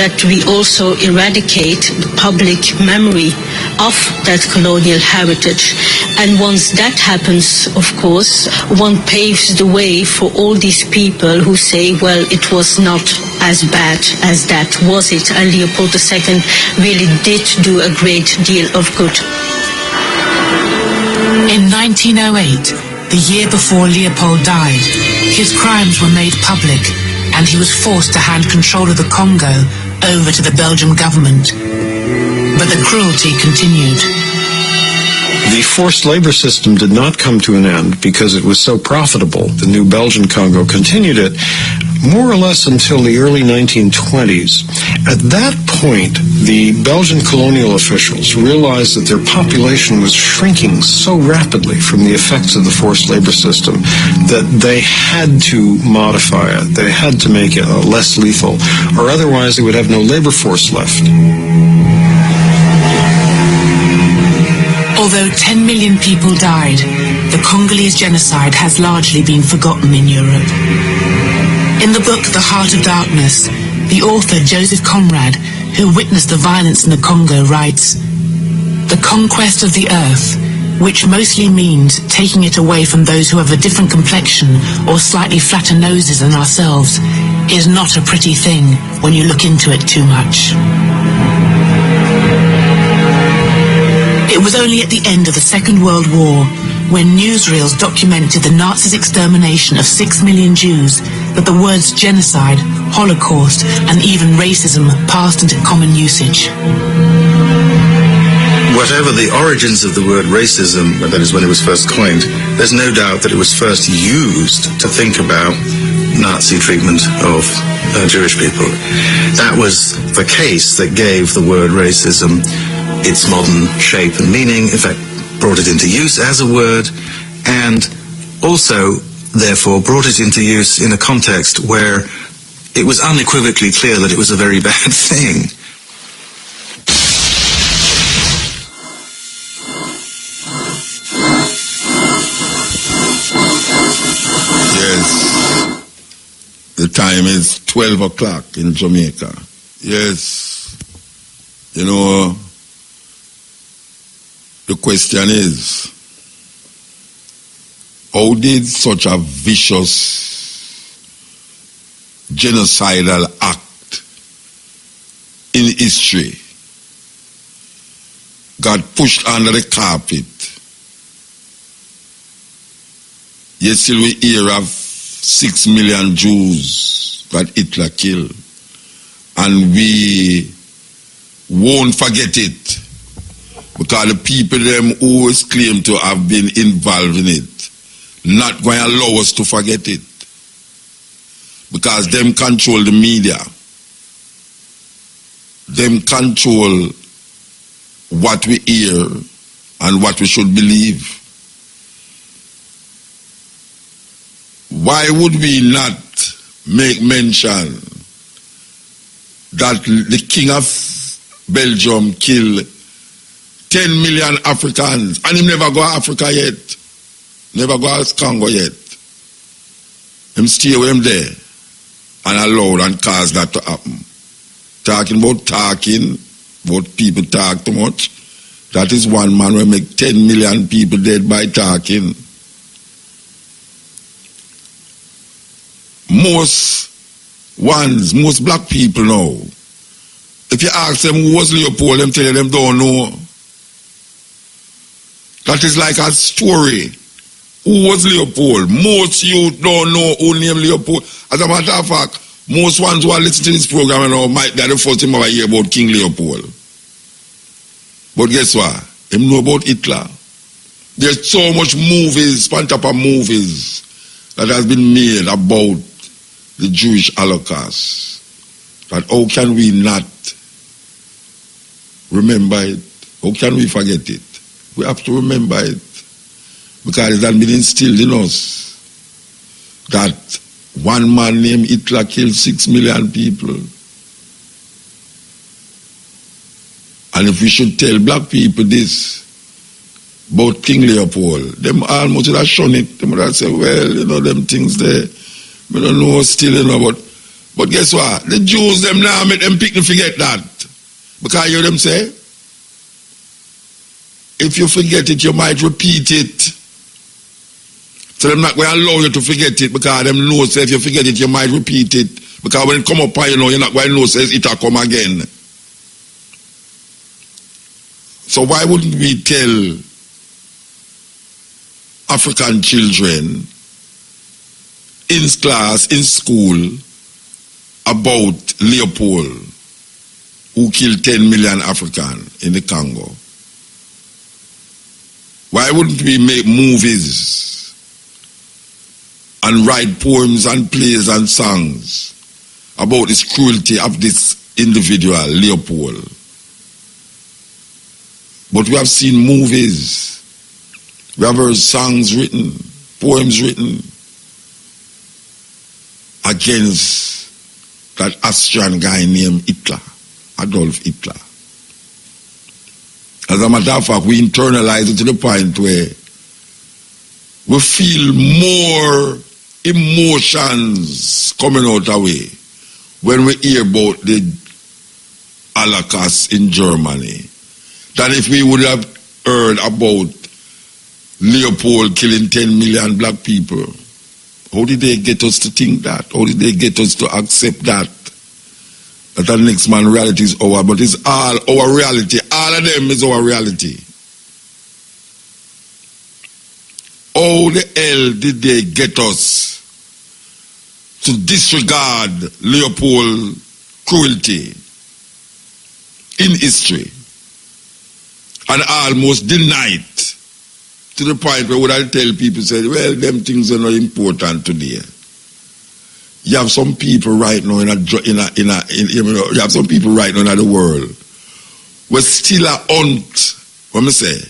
that we also eradicate the public memory of that colonial heritage. And once that happens, of course, one paves the way for all these people who say, well, it was not as bad as that, was it? And Leopold II really did do a great deal of good. In 1908, the year before Leopold died, his crimes were made public and he was forced to hand control of the Congo over to the Belgian government. But the cruelty continued. The forced labor system did not come to an end because it was so profitable. The new Belgian Congo continued it more or less until the early 1920s. At that point, the Belgian colonial officials realized that their population was shrinking so rapidly from the effects of the forced labor system that they had to modify it. They had to make it less lethal, or otherwise they would have no labor force left. Although 10 million people died, the Congolese genocide has largely been forgotten in Europe. In the book The Heart of Darkness, the author Joseph Conrad, who witnessed the violence in the Congo, writes, "The conquest of the earth, which mostly means taking it away from those who have a different complexion or slightly flatter noses than ourselves, is not a pretty thing when you look into it too much." It was only at the end of the Second World War, when newsreels documented the Nazis' extermination of 6 million Jews, that the words genocide, Holocaust, and even racism passed into common usage. Whatever the origins of the word racism, that is when it was first coined, there's no doubt that it was first used to think about Nazi treatment of Jewish people. That was the case that gave the word racism its modern shape and meaning, in fact, brought it into use as a word, and also, therefore, brought it into use in a context where it was unequivocally clear that it was a very bad thing. Yes, the time is 12 o'clock in Jamaica. Yes, you know, the question is, how did such a vicious genocidal act in history got pushed under the carpet? Yet still we hear of 6 million Jews that Hitler killed, and we won't forget it. Because the people them who always claim to have been involved in it, not going to allow us to forget it. Because them control the media. Them control what we hear and what we should believe. Why would we not make mention that the King of Belgium killed 10 million Africans, and he never go to Africa yet. Never go to Congo yet. Him stay with him there and allowed and caused that to happen. Talking about people talk too much. That is one man will make 10 million people dead by talking. Most black people now, if you ask them who was Leopold, them tell you them don't know. That is like a story. Who was Leopold? Most youth don't know who named Leopold. As a matter of fact, most ones who are listening to this program now might be the first time ever hear about King Leopold. But guess what? Him know about Hitler. There's so much movies, on top of movies, that has been made about the Jewish Holocaust. That how can we not remember it? How can we forget it? We have to remember it. Because it has been instilled in us that one man named Hitler killed 6 million people. And if we should tell black people this about King Leopold, them almost would have shown it. They would have said, well, you know, them things there, we don't know still, you know, but guess what? The Jews, them now make them pick and forget that. Because you hear them say, if you forget it, you might repeat it. So they're not going to allow you to forget it because them know say if you forget it, you might repeat it. Because when it come up, you know, you're not going to know says it'll come again. So why wouldn't we tell African children in class, in school, about Leopold, who killed 10 million Africans in the Congo? Why wouldn't we make movies and write poems and plays and songs about this cruelty of this individual, Leopold? But we have seen movies, we have heard songs written, poems written against that Austrian guy named Hitler, Adolf Hitler. As a matter of fact, we internalize it to the point where we feel more emotions coming out away when we hear about the Holocaust in Germany than if we would have heard about Leopold killing 10 million black people. How did they get us to think that? How did they get us to accept that? That the next man reality is our, but it's all our reality. All of them is our reality. How the hell did they get us to disregard Leopold cruelty in history and almost deny it to the point where would I tell people, say, well, them things are not important today. You have some people right now you have some people right now in the world who still a hunt. What me say?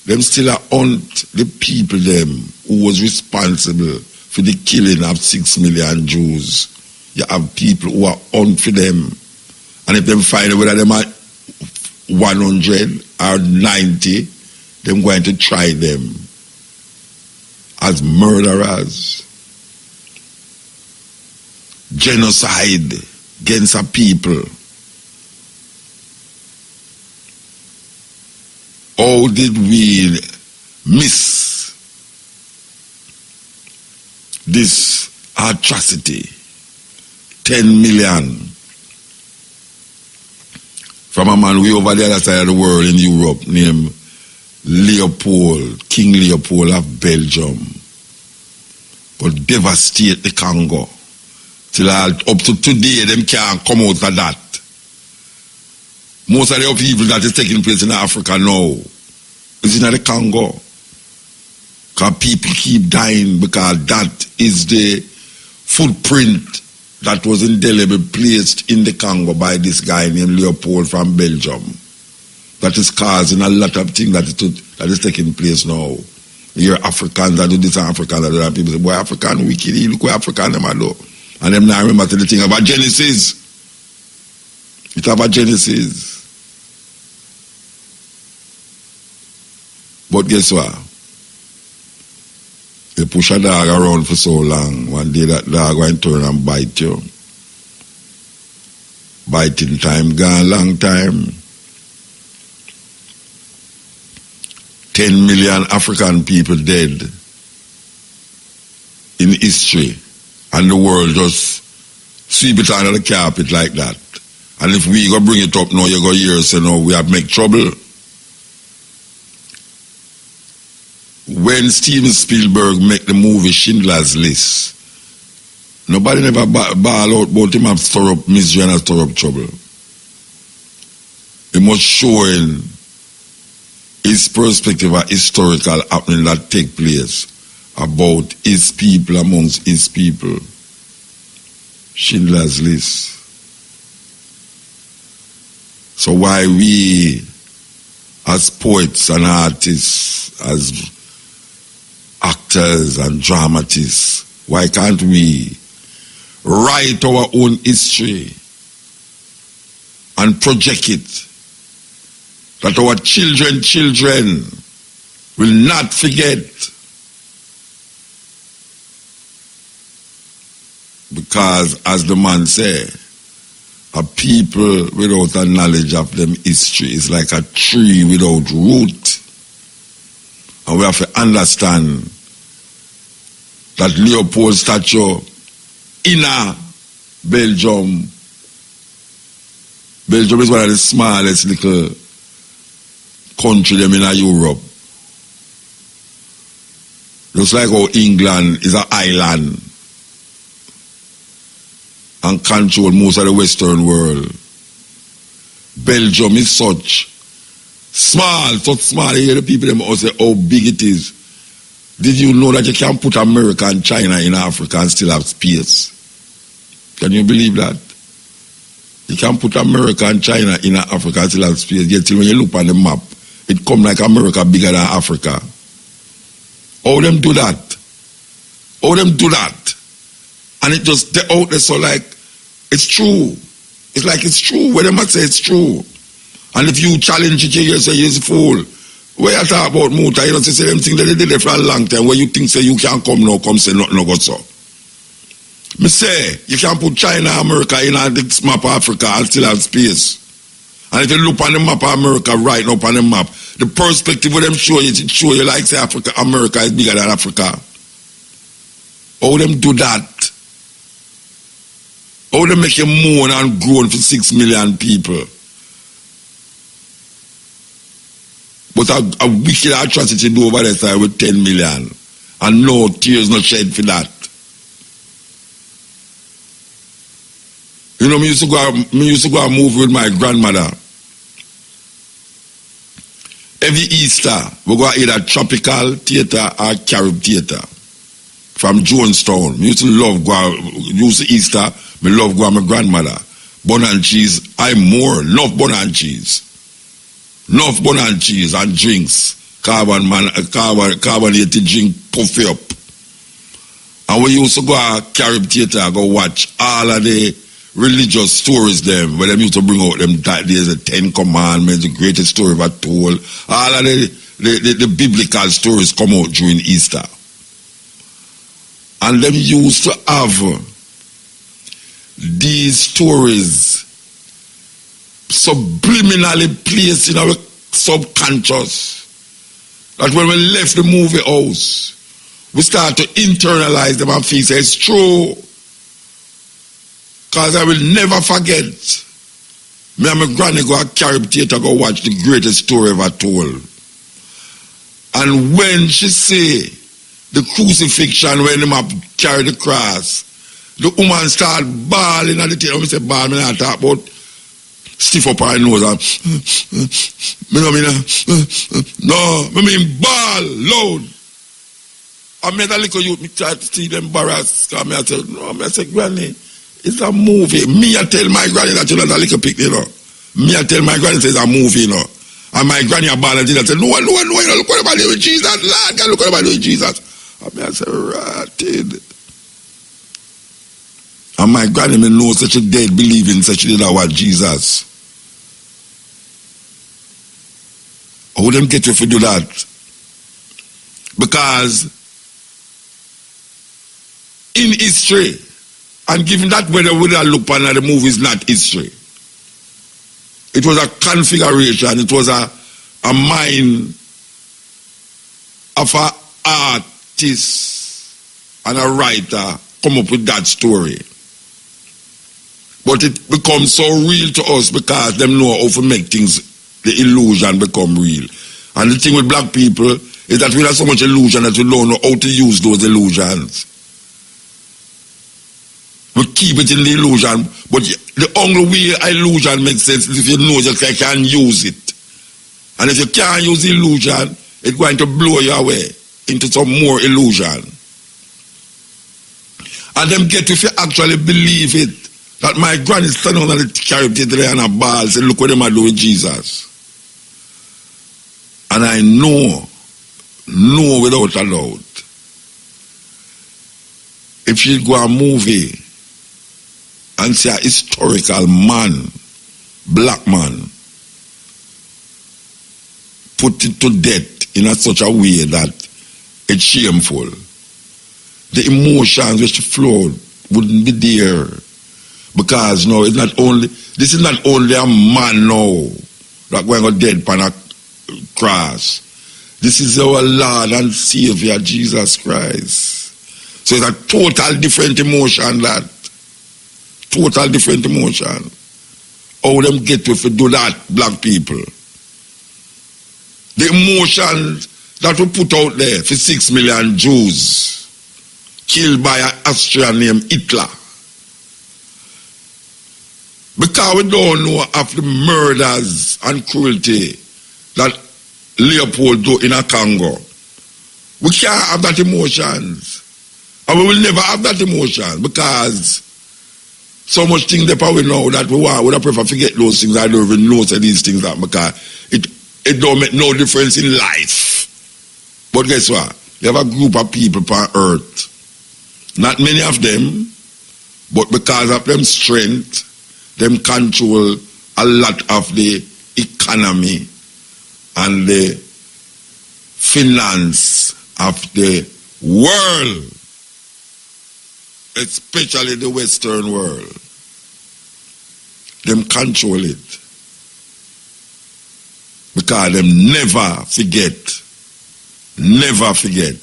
Them still a hunt the people them who was responsible for the killing of 6 million Jews. You have people who are hunt for them. And if them find out whether them are 100 or 90, them going to try them as murderers. Genocide against a people. How did we miss this atrocity? 10 million from a man way over the other side of the world in Europe named Leopold, King Leopold of Belgium, but devastate the Congo. Till up to today, them can't come out of that. Most of the people that is taking place in Africa now is in the Congo. Because people keep dying because that is the footprint that was indelibly placed in the Congo by this guy named Leopold from Belgium. That is causing a lot of things that is taking place now. You're Africans that do this and Africans that do that. People say, boy, African wicked, look what African them do. And them now remember the thing about Genesis. It's about Genesis. But guess what? You push a dog around for so long, one day that dog going to turn and bite you. Biting time gone, long time. 10 million African people dead in history, and the world just sweep it under the carpet like that. And if we go bring it up now, you go hear say no, we have make trouble. When Steven Spielberg make the movie Schindler's List, nobody never ball out about him have stir up misery and stir up trouble. He was showing his perspective of historical happening that take place about his people amongst his people. Schindler's List. So why we as poets and artists, as actors and dramatists, why can't we write our own history and project it that our children will not forget? Because as the man said, a people without a knowledge of them history is like a tree without root. And we have to understand that Leopold statue in Belgium is one of the smallest little country them in Europe. Just like how England is an island and control most of the Western world. Belgium is such small. You hear the people them all say how big it is. Did you know that you can put America and China in Africa and still have space? Can you believe that? You can put America and China in Africa and still have space. Yet till when you look on the map, it come like America bigger than Africa. How them do that? How them do that? And it just out there so like it's true. It's like it's true. Where they must say it's true. And if you challenge it, you say you're a fool. Where you talk about Muta, you don't say them things that they did it for a long time. Where you think say you can't come now, come say nothing no go so. Me say you can put China, America in a this map of Africa and still have space. And if you look on the map of America right now on the map, the perspective of them show you, it show you like say Africa, America is bigger than Africa. How them do that? How they make you moan and groan for 6 million people? But a wicked atrocity do over there side with 10 million. And no tears not shed for that. You know, me used to go and move with my grandmother. Every Easter, we go either Tropical Theatre or Carib Theatre. From Jonestown. Me used to love Easter. Me love go my grandmother. Bun and cheese. Love bun and cheese. Love bun and cheese and drinks. Carbonated drink puff you up. And we used to go to Carib Theatre, go watch all of the religious stories them, where them used to bring out them days, the 10 Commandments, the greatest story ever told. All of the biblical stories come out during Easter. And them used to have these stories subliminally placed in our subconscious. That when we left the movie house, we start to internalize them and feel say it's true. Because I will never forget. Me and my granny go to Carib Theatre go watch the greatest story ever told. And when she say the crucifixion, when them have carry the cross, the woman start bawling at the theatre. I say bawl, me not talk about stiff up her nose and no, me mean bawl loud. I made a little youth, me try to see them embarrassed. Because I said, no, I say, granny, it's a movie. Me I tell my granny that you're not a little pick, you know. Me I tell my granny it's a movie, you know. And my granny a ball and say, no, you know, look what I'm doing with Jesus, Lord, look what I'm doing with Jesus. And I say, ratted. And my granny me know such a dead believing such a did about Jesus. How them get you to do that? Because in history, and given that whether we look upon the movie is not history, it was a configuration, it was a mind of an artist and a writer come up with that story. But it becomes so real to us because them know how to make things, the illusion become real. And the thing with black people is that we have so much illusion that we don't know how to use those illusions. We keep it in the illusion, but the only way illusion makes sense is if you know you can use it. And if you can't use illusion, it's going to blow you away into some more illusion. And them get if you actually believe it, that my granny standing on the carrot today and a ball, say, look what them are doing with Jesus. And I know without a doubt, if you go a movie and see a historical man, black man, put it to death in such a way that it's shameful, the emotions which flowed wouldn't be there. Because no, it's not only, this is not only a man now that going to dead upon a cross. This is our Lord and Savior Jesus Christ. So it's a total different emotion, that. Total different emotion. How them get to do that, black people? The emotions that we put out there for 6 million Jews killed by an Austrian named Hitler. Because we don't know of the murders and cruelty that Leopold do in a Congo. We can't have that emotions. And we will never have that emotion because so much things that we know that we want. We don't prefer to forget those things. I don't even know these things that because it don't make no difference in life. But guess what? You have a group of people on earth. Not many of them, but because of them strength, them control a lot of the economy and the finance of the world, especially the Western world. Them control it. Because them never forget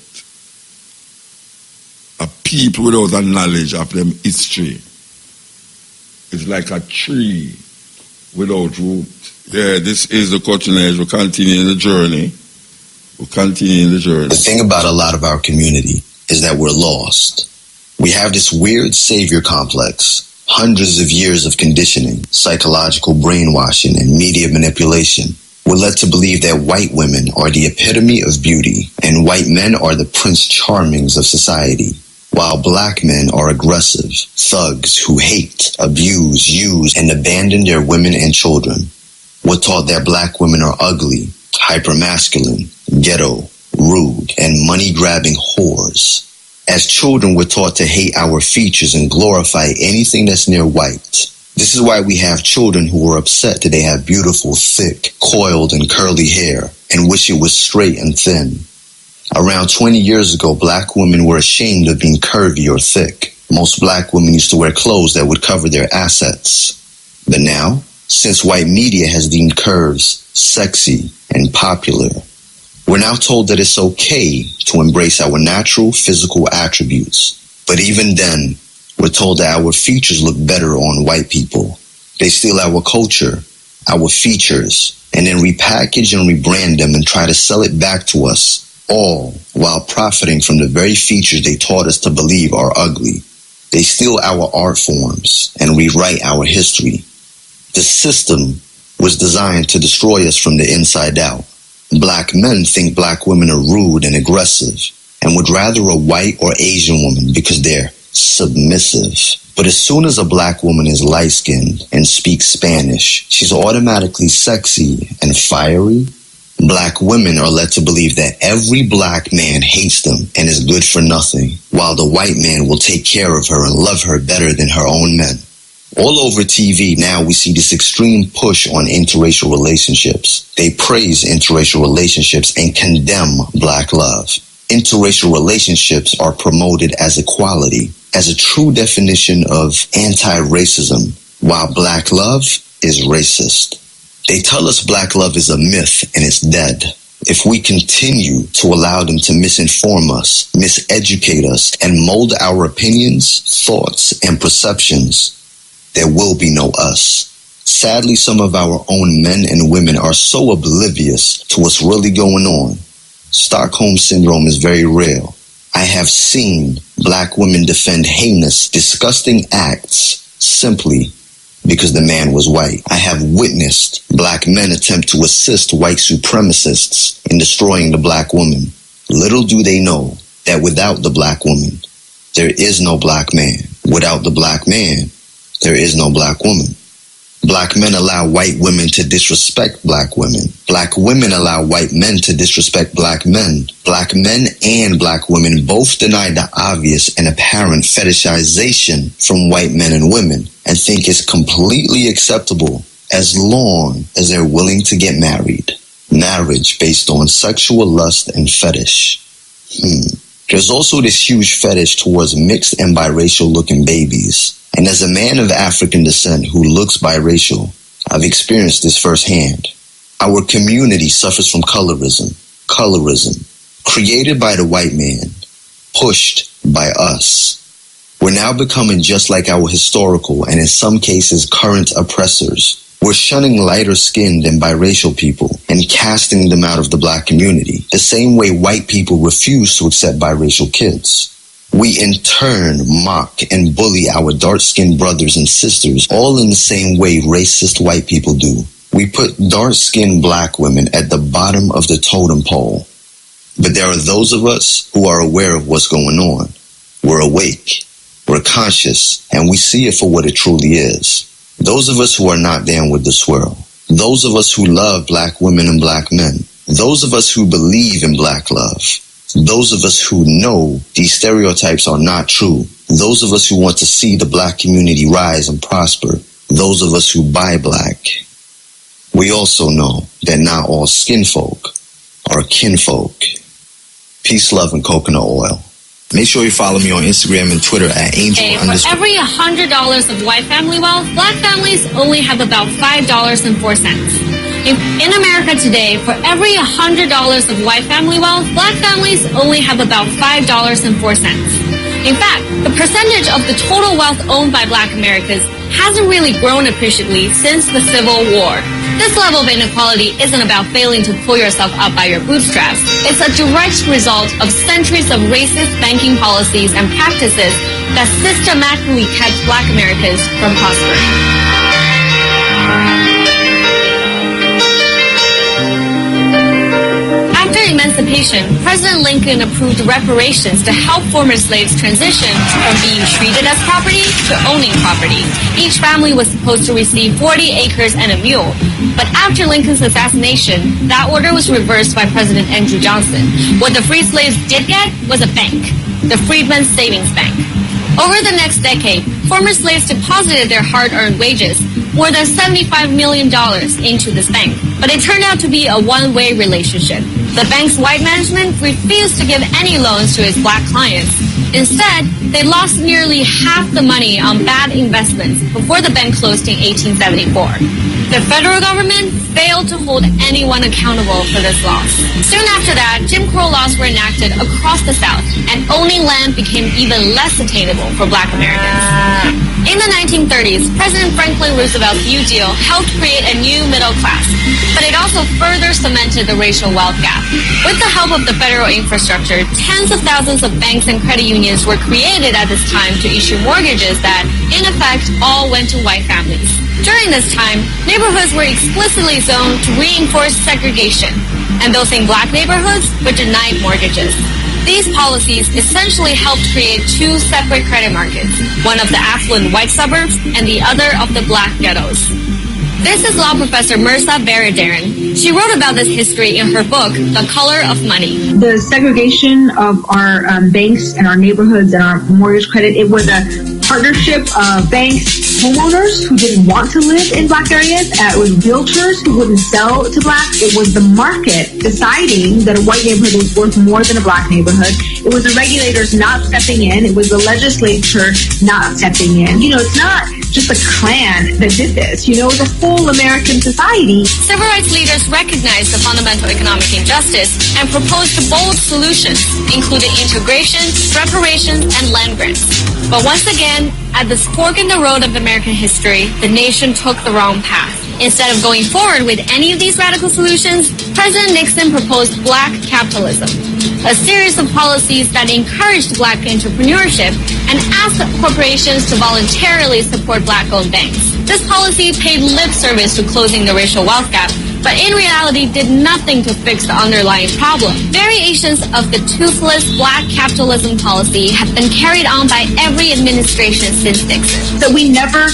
a people without a knowledge of them history. It's like a tree without root. Yeah, this is the Cutting Edge. We're continuing the journey. The thing about a lot of our community is that we're lost. We have this weird savior complex, hundreds of years of conditioning, psychological brainwashing, and media manipulation. We're led to believe that white women are the epitome of beauty and white men are the Prince Charmings of society, while black men are aggressive, thugs who hate, abuse, use, and abandon their women and children. We're taught that black women are ugly, hypermasculine, ghetto, rude, and money-grabbing whores. As children, we're taught to hate our features and glorify anything that's near white. This is why we have children who are upset that they have beautiful, thick, coiled, and curly hair and wish it was straight and thin. Around 20 years ago, black women were ashamed of being curvy or thick. Most black women used to wear clothes that would cover their assets. But now, since white media has deemed curves sexy and popular, we're now told that it's okay to embrace our natural physical attributes. But even then, we're told that our features look better on white people. They steal our culture, our features, and then repackage and rebrand them and try to sell it back to us, all while profiting from the very features they taught us to believe are ugly. They steal our art forms and rewrite our history. The system was designed to destroy us from the inside out. Black men think black women are rude and aggressive and would rather a white or Asian woman because they're submissive. But as soon as a black woman is light-skinned and speaks Spanish, she's automatically sexy and fiery. Black women are led to believe that every black man hates them and is good for nothing, while the white man will take care of her and love her better than her own men. All over TV now we see this extreme push on interracial relationships. They praise interracial relationships and condemn black love. Interracial relationships are promoted as equality, as a true definition of anti-racism, while black love is racist. They tell us black love is a myth and it's dead. If we continue to allow them to misinform us, miseducate us, and mold our opinions, thoughts, and perceptions, there will be no us. Sadly, some of our own men and women are so oblivious to what's really going on. Stockholm Syndrome is very real. I have seen black women defend heinous, disgusting acts simply because the man was white. I have witnessed black men attempt to assist white supremacists in destroying the black woman. Little do they know that without the black woman, there is no black man. Without the black man, there is no black woman. Black men allow white women to disrespect black women. Black women allow white men to disrespect black men. Black men and black women both deny the obvious and apparent fetishization from white men and women and think it's completely acceptable as long as they're willing to get married. Marriage based on sexual lust and fetish. There's also this huge fetish towards mixed and biracial looking babies. And as a man of African descent who looks biracial, I've experienced this firsthand. Our community suffers from colorism, created by the white man, pushed by us. We're now becoming just like our historical and in some cases current oppressors. We're shunning lighter-skinned and biracial people and casting them out of the black community, the same way white people refuse to accept biracial kids. We in turn mock and bully our dark-skinned brothers and sisters, all in the same way racist white people do. We put dark-skinned black women at the bottom of the totem pole. But there are those of us who are aware of what's going on. We're awake, we're conscious, and we see it for what it truly is. Those of us who are not down with the swirl. Those of us who love black women and black men. Those of us who believe in black love. Those of us who know these stereotypes are not true. Those of us who want to see the black community rise and prosper. Those of us who buy black. We also know that not all skin folk are kinfolk. Peace, love, and coconut oil. Make sure you follow me on Instagram and Twitter at Angel. For every $100 of white family wealth, black families only have about $5.04. In America today, for every $100 of white family wealth, black families only have about $5.04. In fact, the percentage of the total wealth owned by black Americans hasn't really grown appreciably since the Civil War. This level of inequality isn't about failing to pull yourself up by your bootstraps. It's a direct result of centuries of racist banking policies and practices that systematically kept black Americans from prospering. After emancipation, President Lincoln approved reparations to help former slaves transition from being treated as property to owning property. Each family was supposed to receive 40 acres and a mule. But after Lincoln's assassination, that order was reversed by President Andrew Johnson. What the free slaves did get was a bank, the Freedmen's Savings Bank. Over the next decade, former slaves deposited their hard-earned wages, more than $75 million, into this bank. But it turned out to be a one-way relationship. The bank's white management refused to give any loans to its black clients. Instead, they lost nearly half the money on bad investments before the bank closed in 1874. The federal government failed to hold anyone accountable for this loss. Soon after that, Jim Crow laws were enacted across the South, and owning land became even less attainable for black Americans. In the 1930s, President Franklin Roosevelt's New Deal helped create a new middle class, but it also further cemented the racial wealth gap. With the help of the federal infrastructure, tens of thousands of banks and credit unions were created at this time to issue mortgages that, in effect, all went to white families. During this time, neighborhoods were explicitly zoned to reinforce segregation, and those in black neighborhoods were denied mortgages. These policies essentially helped create two separate credit markets, one of the affluent white suburbs and the other of the black ghettos. This is law professor Mirza Baradaran. She wrote about this history in her book, The Color of Money. The segregation of our banks and our neighborhoods and our mortgage credit, it was a partnership of banks, homeowners who didn't want to live in black areas. It was realtors who wouldn't sell to blacks. It was the market deciding that a white neighborhood was worth more than a black neighborhood. It was the regulators not stepping in. It was the legislature not stepping in. You know, it's not just a clan that did this. You know, it was a full American society. Civil rights leaders recognized the fundamental economic injustice and proposed bold solutions, including integration, reparations, and land grants. But once again, at this fork in the road of American history, the nation took the wrong path. Instead of going forward with any of these radical solutions, President Nixon proposed black capitalism, a series of policies that encouraged black entrepreneurship and asked corporations to voluntarily support black-owned banks. This policy paid lip service to closing the racial wealth gap, but in reality did nothing to fix the underlying problem. Variations of the toothless black capitalism policy have been carried on by every administration since Nixon. So we never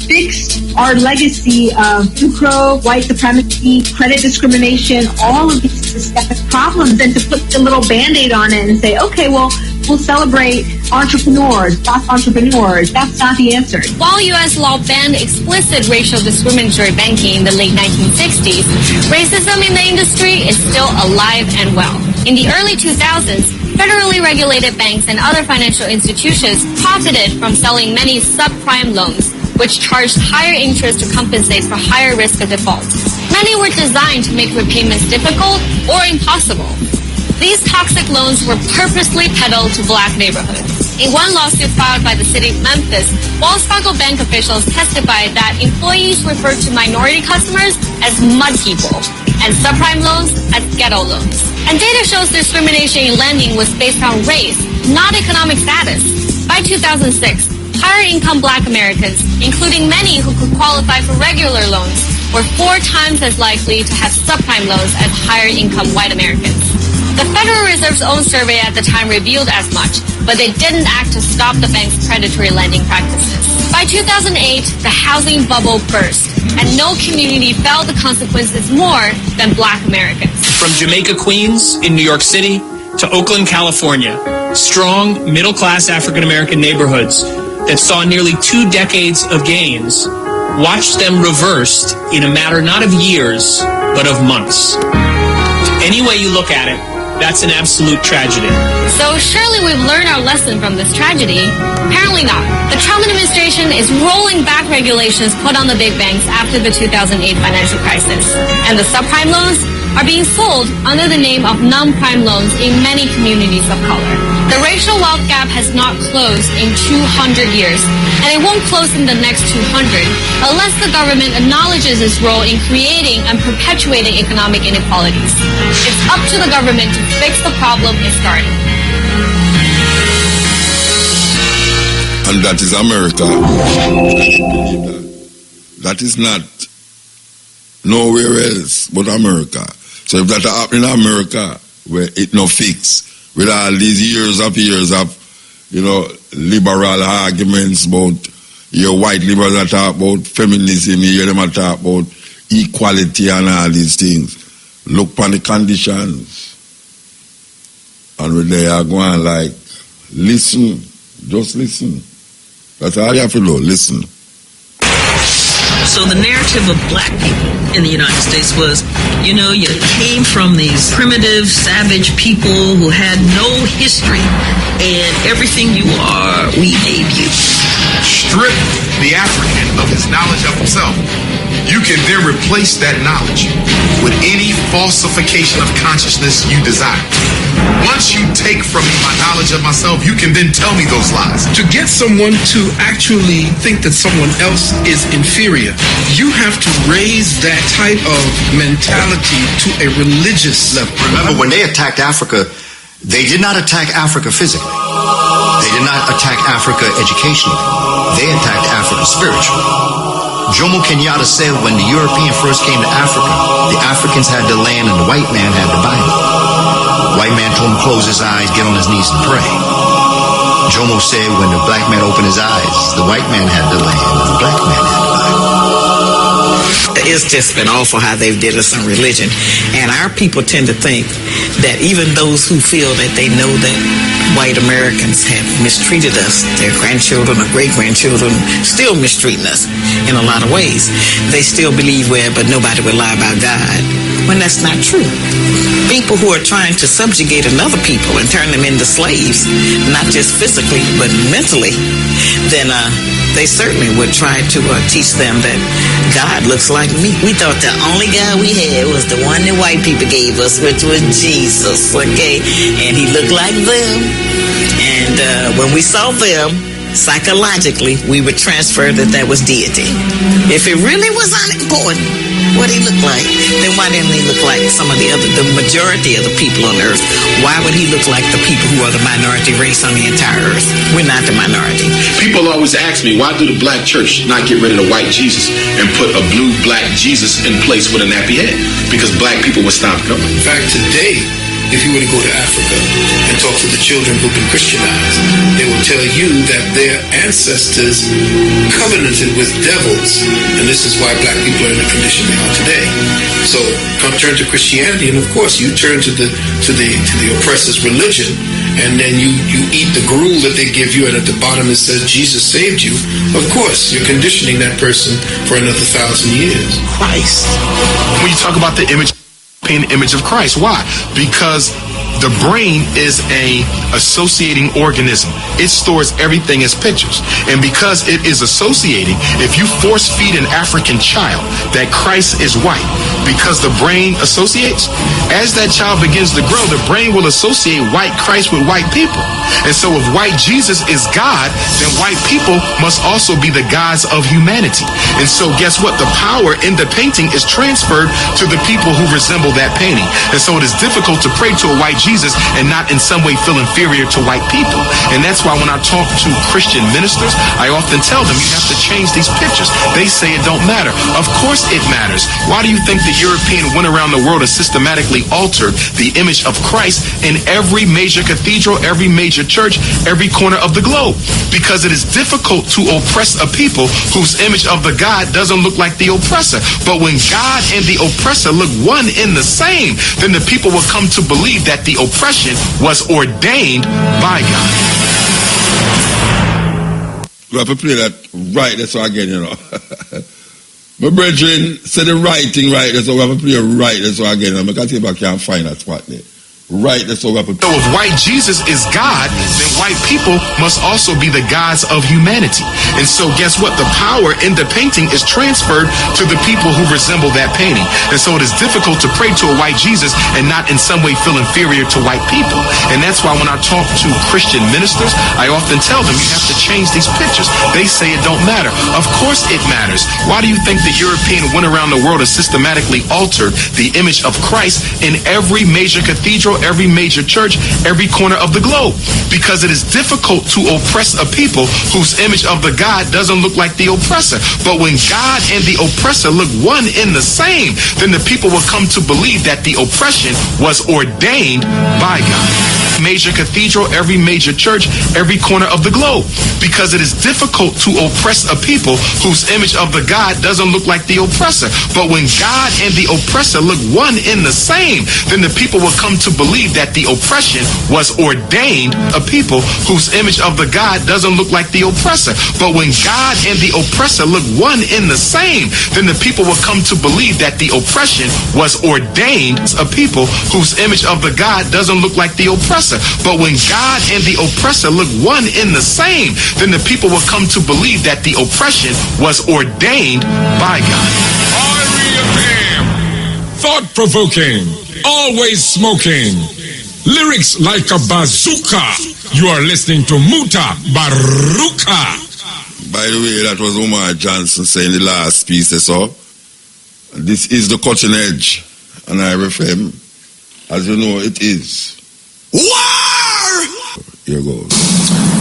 fixed our legacy of Jim Crow, white supremacy, credit discrimination, all of these systemic problems, and to put the little Band-Aid on it and say, okay, well, we'll celebrate entrepreneurs, black entrepreneurs. That's not the answer. While U.S. law banned explicit racial discriminatory banking in the late 1960s, racism in the industry is still alive and well. In the early 2000s, federally regulated banks and other financial institutions profited from selling many subprime loans, which charged higher interest to compensate for higher risk of default. Many were designed to make repayments difficult or impossible. These toxic loans were purposely peddled to black neighborhoods. In one lawsuit filed by the city of Memphis, Wells Fargo Bank officials testified that employees referred to minority customers as mud people and subprime loans as ghetto loans. And data shows discrimination in lending was based on race, not economic status. By 2006, higher-income black Americans, including many who could qualify for regular loans, were 4 times as likely to have subprime loans as higher-income white Americans. The Federal Reserve's own survey at the time revealed as much, but they didn't act to stop the bank's predatory lending practices. By 2008, the housing bubble burst, and no community felt the consequences more than black Americans. From Jamaica, Queens, in New York City, to Oakland, California, strong, middle-class African-American neighborhoods that saw nearly 2 decades of gains watched them reversed in a matter not of years, but of months. Any way you look at it, that's an absolute tragedy. So surely we've learned our lesson from this tragedy? Apparently not. The Trump administration is rolling back regulations put on the big banks after the 2008 financial crisis. And the subprime loans are being sold under the name of non-prime loans in many communities of color. The racial wealth gap has not closed in 200 years, and it won't close in the next 200 unless the government acknowledges its role in creating and perpetuating economic inequalities. It's up to the government to fix the problem it started. And that is America. That is not nowhere else but America. So if that happen in America, where it no fix, with all these years of, liberal arguments about your white liberals that talk about feminism, you hear them talk about equality and all these things. Look upon the conditions. And when they are going like, listen, just listen. That's all you have to do, listen. So the narrative of black people in the United States was, you came from these primitive, savage people who had no history, and everything you are, we made you. Strip the African of his knowledge of himself. You can then replace that knowledge with any falsification of consciousness you desire. Once you take from me my knowledge of myself, you can then tell me those lies. To get someone to actually think that someone else is inferior, you have to raise that type of mentality to a religious level. Remember, when they attacked Africa, they did not attack Africa physically. They did not attack Africa educationally. They attacked Africa spiritually. Jomo Kenyatta said when the European first came to Africa, the Africans had the land and the white man had the Bible. White man told him to close his eyes, get on his knees and pray. Jomo said when the black man opened his eyes, the white man had the land and the black man had the Bible. It's just been awful how they've did us on religion. And our people tend to think that even those who feel that they know that white Americans have mistreated us, their grandchildren or great-grandchildren still mistreating us in a lot of ways. They still believe, but nobody will lie about God, when that's not true. People who are trying to subjugate another people and turn them into slaves, not just physically, but mentally, then they certainly would try to teach them that God looks like me. We thought the only God we had was the one that white people gave us, which was Jesus, okay? And he looked like them. And when we saw them, psychologically, we would transfer that was deity. If it really was unimportant what he looked like, then why didn't he look like some of the majority of the people on earth? Why would he look like the people who are the minority race on the entire earth? We're not the minority. People always ask me, why do the black church not get rid of the white Jesus and put a blue black Jesus in place with a nappy head? Because black people would stop going. In fact, today, if you were to go to Africa and talk to the children who've been Christianized, they will tell you that their ancestors covenanted with devils, and this is why black people are in the condition they are today. So come turn to Christianity, and of course you turn to the oppressor's religion, and then you eat the gruel that they give you, and at the bottom it says Jesus saved you. Of course, you're conditioning that person for another 1,000 years. Christ. When you talk about the image of Christ. Why? Because the brain is a associating organism. It stores everything as pictures. And because it is associating, if you force feed an African child that Christ is white, because the brain associates, as that child begins to grow, the brain will associate white Christ with white people. And so if white Jesus is God, then white people must also be the gods of humanity. And so guess what? The power in the painting is transferred to the people who resemble that painting. And so it is difficult to pray to a white Jesus and not in some way feel inferior to white people. And that's why when I talk to Christian ministers, I often tell them you have to change these pictures. They say it don't matter. Of course it matters. Why do you think the European went around the world and systematically altered the image of Christ in every major cathedral, every major church, every corner of the globe? Because it is difficult to oppress a people whose image of the God doesn't look like the oppressor. But when God and the oppressor look one in the same, then the people will come to believe that the oppression was ordained by God. We have to play that right, that's all again, you know. My brethren said the right thing right, that's all we have to play right, that's all again. I can't see if I can find that spot there. Right, that's all we have to play. So if white Jesus is God, then white people must also be the gods of humanity. And so guess what? The power in the painting is transferred to the people who resemble that painting. And so it is difficult to pray to a white Jesus and not in some way feel inferior to white people. And that's why when I talk to Christian ministers, I often tell them you have to change these pictures. They say it don't matter. Of course it matters. Why do you think the European went around the world and systematically altered the image of Christ in every major cathedral, every major church, every corner of the globe? Because it is difficult to oppress a people whose image of the God doesn't look like the oppressor. But when God and the oppressor look one in the same, then the people will come to believe that the oppression was ordained by God. Major cathedral, every major church, every corner of the globe. Because it is difficult to oppress a people whose image of the God doesn't look like the oppressor. But when God and the oppressor look one in the same, then the people will come to believe that the oppression was ordained a people whose image of the God doesn't look like the oppressor. But when God and the oppressor look one in the same, then the people will come to believe that the oppression was ordained a people whose image of the God doesn't look like the oppressor. But when God and the oppressor look one in the same, then the people will come to believe that the oppression was ordained by God. Thought-provoking, always smoking, lyrics like a bazooka. You are listening to Mutabaruka. By the way, that was Omar Johnson saying the last piece I saw. This is the cutting edge, and I FM. As you know, it is. War! Here goes.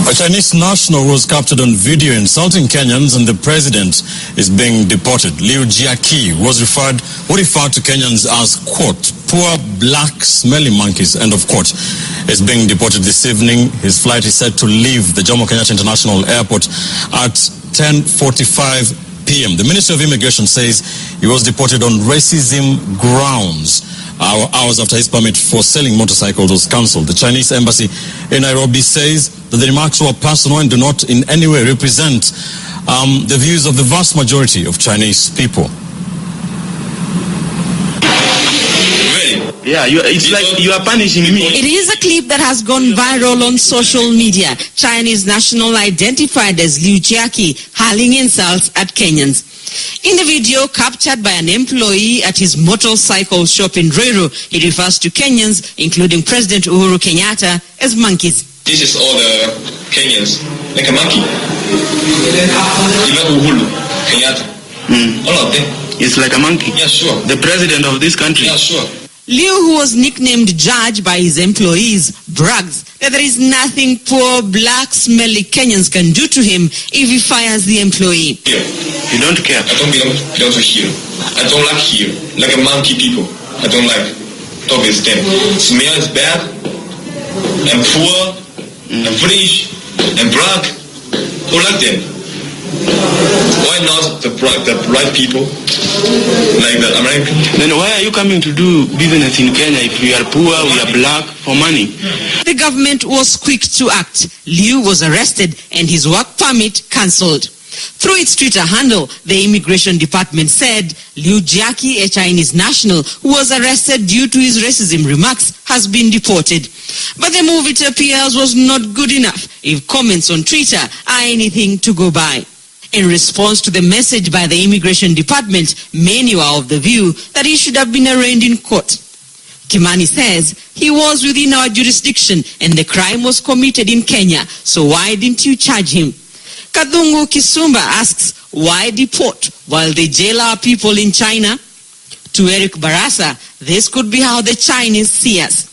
A Chinese national was captured on video insulting Kenyans, and the president is being deported. Liu Jiaqi was referred to Kenyans as, quote, poor black smelly monkeys, end of quote, is being deported this evening. His flight is set to leave the Jomo Kenyatta International Airport at 10:45 p.m. The Ministry of Immigration says he was deported on racism grounds. Hours after his permit for selling motorcycles was cancelled. The Chinese embassy in Nairobi says that the remarks were personal and do not in any way represent the views of the vast majority of Chinese people. Yeah, it's like you are punishing me. It is a clip that has gone viral on social media. Chinese national identified as Liu Jiaqi hurling insults at Kenyans. In the video captured by an employee at his motorcycle shop in Ruiru, he refers to Kenyans, including President Uhuru Kenyatta, as monkeys. This is all the Kenyans, like a monkey. Even Uhuru, Kenyatta. All of them. It's like a monkey. Yeah, sure. The president of this country. Yeah, sure. Liu, who was nicknamed Judge by his employees, brags that there is nothing poor, black, smelly Kenyans can do to him if he fires the employee. Here. You don't care. I don't belong to here. I don't like here. Like a monkey people. I don't like. Talk is them. Smell is bad. And poor. And foolish. And black. Who like them? Why not the bright people? Like the American? Then why are you coming to do business in Kenya if we are poor, we are black, for money? The government was quick to act. Liu was arrested and his work permit cancelled. Through its Twitter handle, the Immigration Department said Liu Jiaqi, a Chinese national who was arrested due to his racism remarks, has been deported. But the move, it appears, was not good enough if comments on Twitter are anything to go by. In response to the message by the Immigration Department, many are of the view that he should have been arraigned in court. Kimani says he was within our jurisdiction and the crime was committed in Kenya, so why didn't you charge him? Kadhungu Kisumba asks, why deport while they jail our people in China? To Eric Barasa, this could be how the Chinese see us.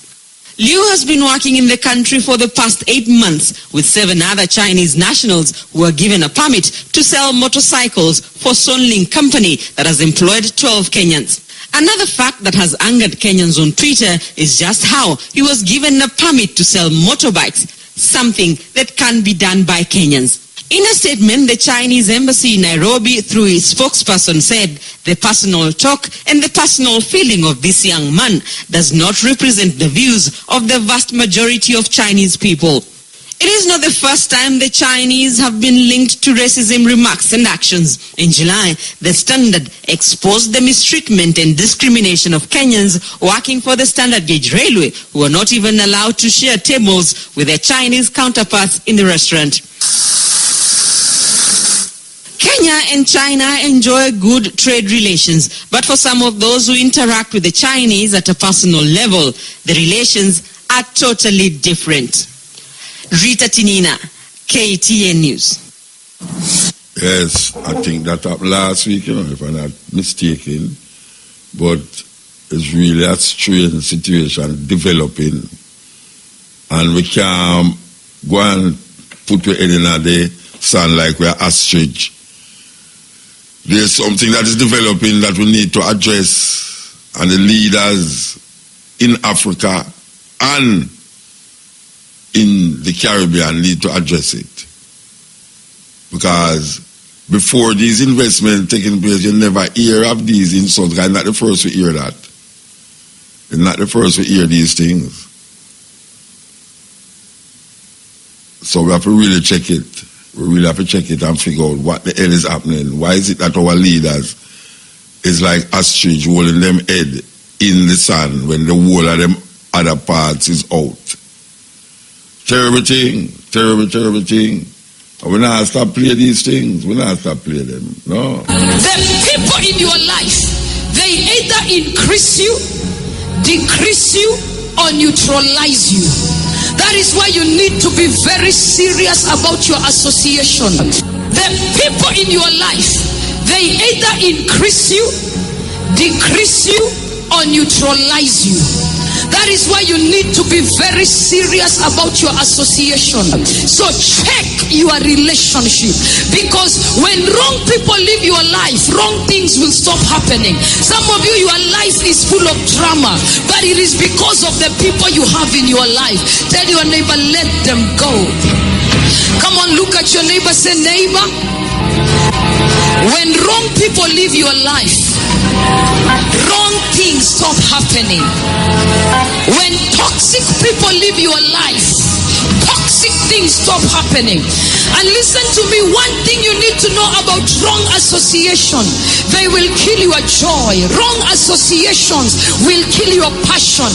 Liu has been working in the country for the past 8 months with 7 other Chinese nationals who were given a permit to sell motorcycles for Sonling Company that has employed 12 Kenyans. Another fact that has angered Kenyans on Twitter is just how he was given a permit to sell motorbikes, something that can be done by Kenyans. In a statement, the Chinese embassy in Nairobi, through its spokesperson, said the personal talk and the personal feeling of this young man does not represent the views of the vast majority of Chinese people. It is not the first time the Chinese have been linked to racism remarks and actions. In July, the Standard exposed the mistreatment and discrimination of Kenyans working for the Standard Gauge Railway, who are not even allowed to share tables with their Chinese counterparts in the restaurant. Kenya and China enjoy good trade relations, but for some of those who interact with the Chinese at a personal level, the relations are totally different. Rita Tinina, KTN News. Yes, I think that happened last week, if I'm not mistaken. But it's really a strange situation developing. And we can't go and put your head in the sun like we're ostrich. There's something that is developing that we need to address, and the leaders in Africa and in the Caribbean need to address it. Because before these investments taking place, you never hear of these insults. I'm not the first to hear that. You're not the first to hear these things. So we have to really check it. We really have to check it and figure out what the hell is happening. Why is it that our leaders is like ostrich holding them head in the sun when the whole of them other parts is out? Terrible thing, terrible, terrible thing. And we not stop playing these things. We not stop playing them. No. The people in your life, they either increase you, decrease you, or neutralize you. That is why you need to be very serious about your association. The people in your life, they either increase you, decrease you, or neutralize you. That is why you need to be very serious about your association. So check your relationship, because when wrong people live your life, wrong things will stop happening. Some of you, your life is full of drama, but it is because of the people you have in your life. Tell your neighbor, let them go. Come on, look at your neighbor, say, neighbor, when wrong people live your life, wrong things stop happening. When toxic people live your life, toxic things stop happening. And listen to me, one thing you need to know about wrong association: they will kill your joy. Wrong associations will kill your passion.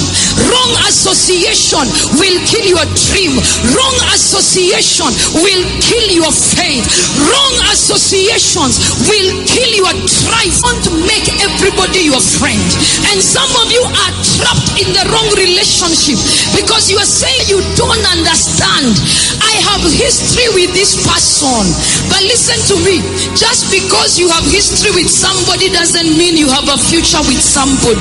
Wrong association will kill your dream. Wrong association will kill your faith. Wrong associations will kill your drive. Don't make everybody your friend. And some of you are trapped in the wrong relationship because you are saying you don't understand. I have history with this person. But listen to me. Just because you have history with somebody doesn't mean you have a future with somebody.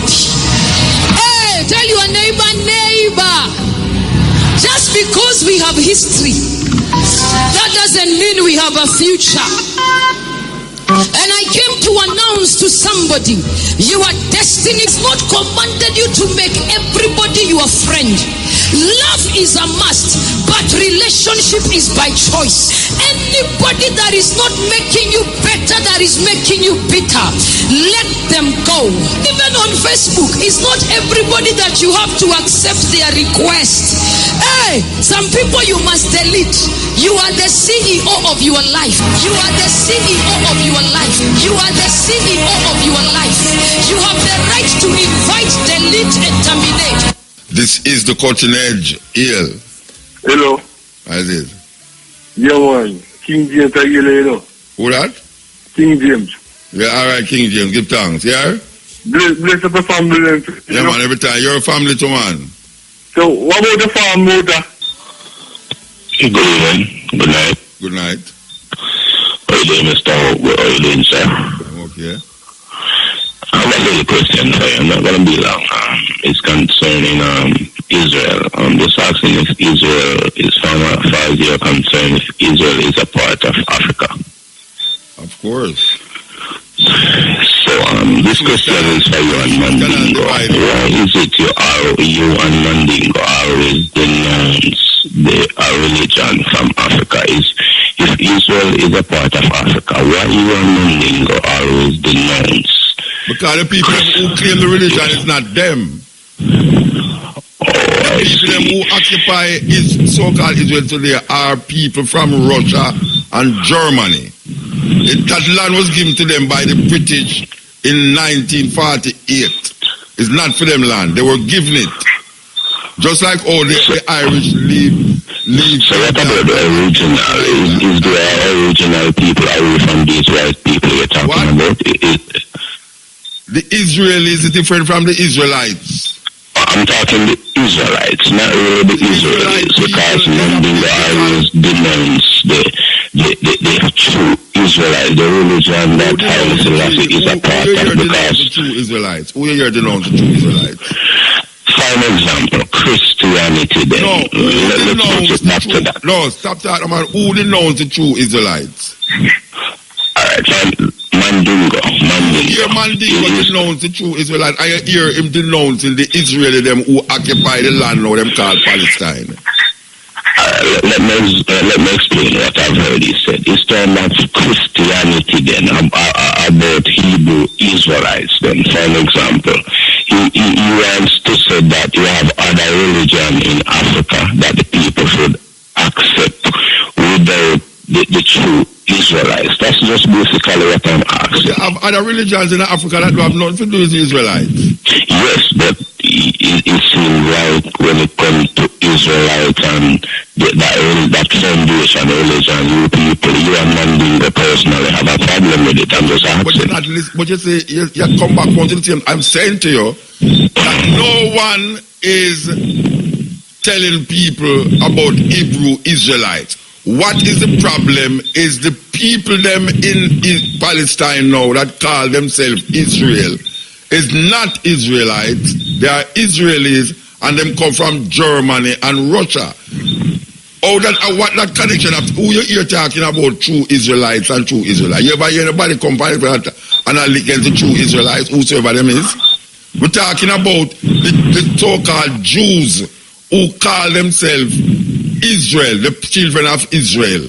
Hey, tell your neighbor. Just because we have history, that doesn't mean we have a future. And I came to announce to somebody, your destiny is not commanded you to make everybody your friend. Love is a must, but relationship is by choice. Anybody that is not making you better, that is making you bitter, let them go. Even on Facebook, it's not everybody that you have to accept their request. Hey, some people you must delete. You are the CEO of your life. You are the CEO of your life. You are the CEO of your life. You have the right to invite, delete, and terminate. This is the Cutting Edge. Hello. How is it? Yeah, man. King James, you know. Who that? King James. Yeah, all right, King James. Give thanks. Yeah? Bless up the family. Yeah, man, every time. You're a family too, man. So, what about the farm motor? Good evening. Good night. Good night. How are you doing, Mr. How are you doing, sir? I'm okay. I have a little question for you. I'm not going to be long. It's concerning Israel. Just asking if Israel is, as far as you're concerned, if Israel is a part of Africa. Of course. So this question is for you and Mandingo. Why is it you and Mandingo always denounce the religion from Africa? If Israel is a part of Africa, why you and Mandingo always denounce? Because the people who claim the religion is not them. The people who occupy so-called Israel today are people from Russia and Germany. That land was given to them by the British in 1948. It's not for them land. They were given it. Just like all the Irish leave. So what about the original? Is there original people away from these white people you're talking about? The Israelis is different from the Israelites. I'm talking the Israelites, not really the Israelites, because Mandingo always denounce the true Israelites, the religion that Haile Selassie is a part of. Because the true Israelites? Who here denounce the true Israelites? For an example, Christianity then. No, stop talking about who denounce the true Israelites. Alright, Mandingo. Here Mandingo denounce the true Israelites. I hear him denouncing the Israeli them who occupy the land now them called Palestine. Let me explain what I've heard he said. It's talking about Christianity then, about Hebrew Israelites then. For an example, he wants to say that you have other religion in Africa that the people should accept without the true Israelites. That's just basically what I'm asking. You have other religions in Africa that have nothing to do with the Israelites. Yes, but it seems like when it comes to Israelites and that foundation religion, you people, you and Mandingo personally have a problem with it. I'm just asking. But you say, you come back onto the same. I'm saying to you that no one is telling people about Hebrew Israelites. What is the problem is the people them in Palestine now that call themselves Israel is not Israelites. They are Israelis and them come from Germany and Russia. What that connection of who you hear talking about true Israelites and true Israelites? You ever hear anybody compare that and against the true Israelites, whosoever them is? We're talking about the so-called Jews who call themselves Israel, the children of Israel,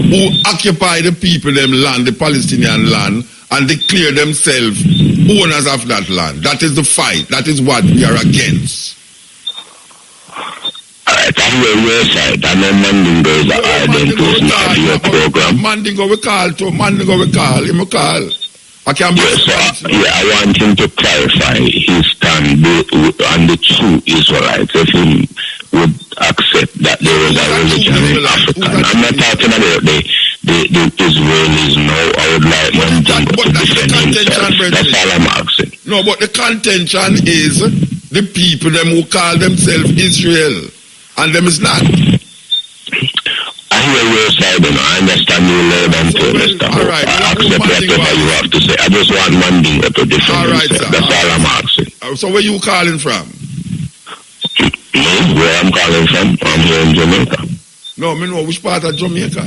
who occupy the people, them land, the Palestinian land, and declare themselves owners of that land. That is the fight. That is what we are against. Alright, I'm on your side. I know Mandingo is the ardent person of your program. Mandingo we call too. Mandingo we call. Him we call. I can be I want him to clarify his stand on the true Israelites. If he would accept that there is a religion in Africa. I'm not talking about the Israelis now. I would like Mandingo to defend himself. That's all I'm asking. No, but the contention is the people them who call themselves Israel, and them is not. I hear your side, and I understand you loud and clear, Mr. All right. I accept whatever you have to say. I just want Mandingo to defend all right, himself. Sir. That's all I'm asking. So where you calling from? Me? Where I'm calling from? I'm here in Jamaica. No, me know which part of Jamaica.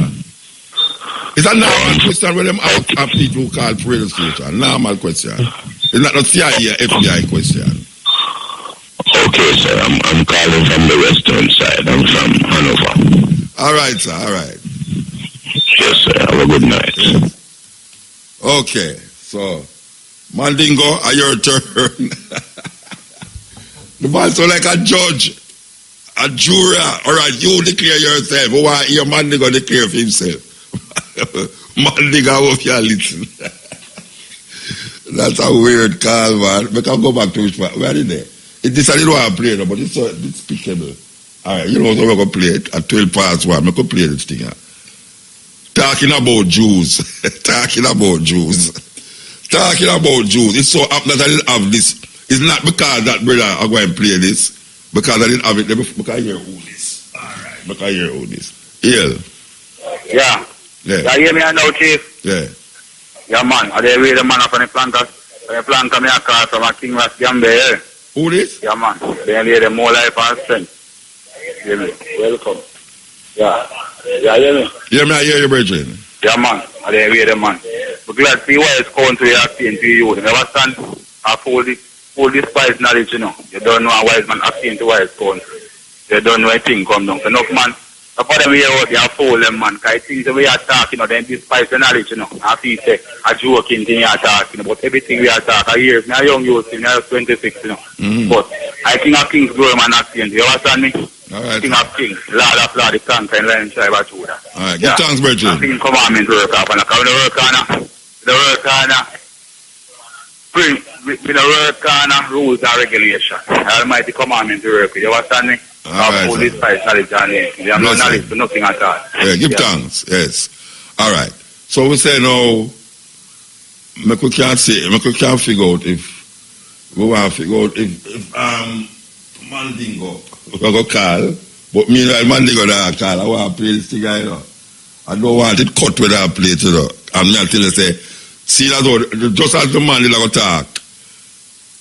It's a normal question where them ask people who call for radio station. Normal question. It's not a CIA, FBI question. Okay, sir. I'm calling from the western side. I'm from Hanover. All right, sir. All right. Yes, sir. Have a good night. Yes. Okay. So, Mandingo, are your turn. The man so like a judge, a juror, all right, you declare yourself. Who want your Mandingo declare for himself? Mandingo, I hope you listen. That's a weird call, man. But I'll go back to which part. Where did they? This I didn't want to play it, but it's so despicable. All right, you know, so we're going to play it at 12 past 1. I'm going to play this thing. Talking about Jews. Talking about Jews. Talking about Jews. It's so up that I didn't have this. It's not because that brother I'm going to play this. Because I didn't have it. Because I hear all this. All right. Because I hear all this. Yeah. Yeah. Yeah. You hear me now, Chief? Yeah. Yeah, man. Are they really the man up on the planters? The planter me a call from a King Ross Gambia here. Who this? Yeah, man. They need them more life and strength. Hear me? Welcome. Yeah. Yeah, hear me? Yeah, me, I hear you, brethren. Yeah, man. Are they really the man? We're glad to see why it's going to your acting to you. You understand? I full despise knowledge, you know. You don't know a wise man acting to wise country. You don't know a thing come down. So enough, man. So for them here out, they fool them, man. Because things the way you talk, you know, they despise the knowledge, you know. I feel say a joking thing you are talking about. Everything we are talking, I hear, me a young youth, me a 26, you know. Mm-hmm. But I think of King's glory, man, acting. You understand me? All right. King of Kings, Lord of Lord, the conquering lion tribe of Judah. All right. Give thanks, brethren. I think commandment work up, and I come to work on the work on with the work on rules and regulations. Almighty commandment to work with. You understand me? All right, full despise knowledge and you have no knowledge to nothing at all. Yeah, give thanks. Yes. All right. So we say now, we can't figure out if we want to figure out if Mandingo we go call, but meanwhile Mandingo that call, I want to play this thing, you know. I don't want it cut with that plate, you know. And me tell you say, see that though, just as the man go talk,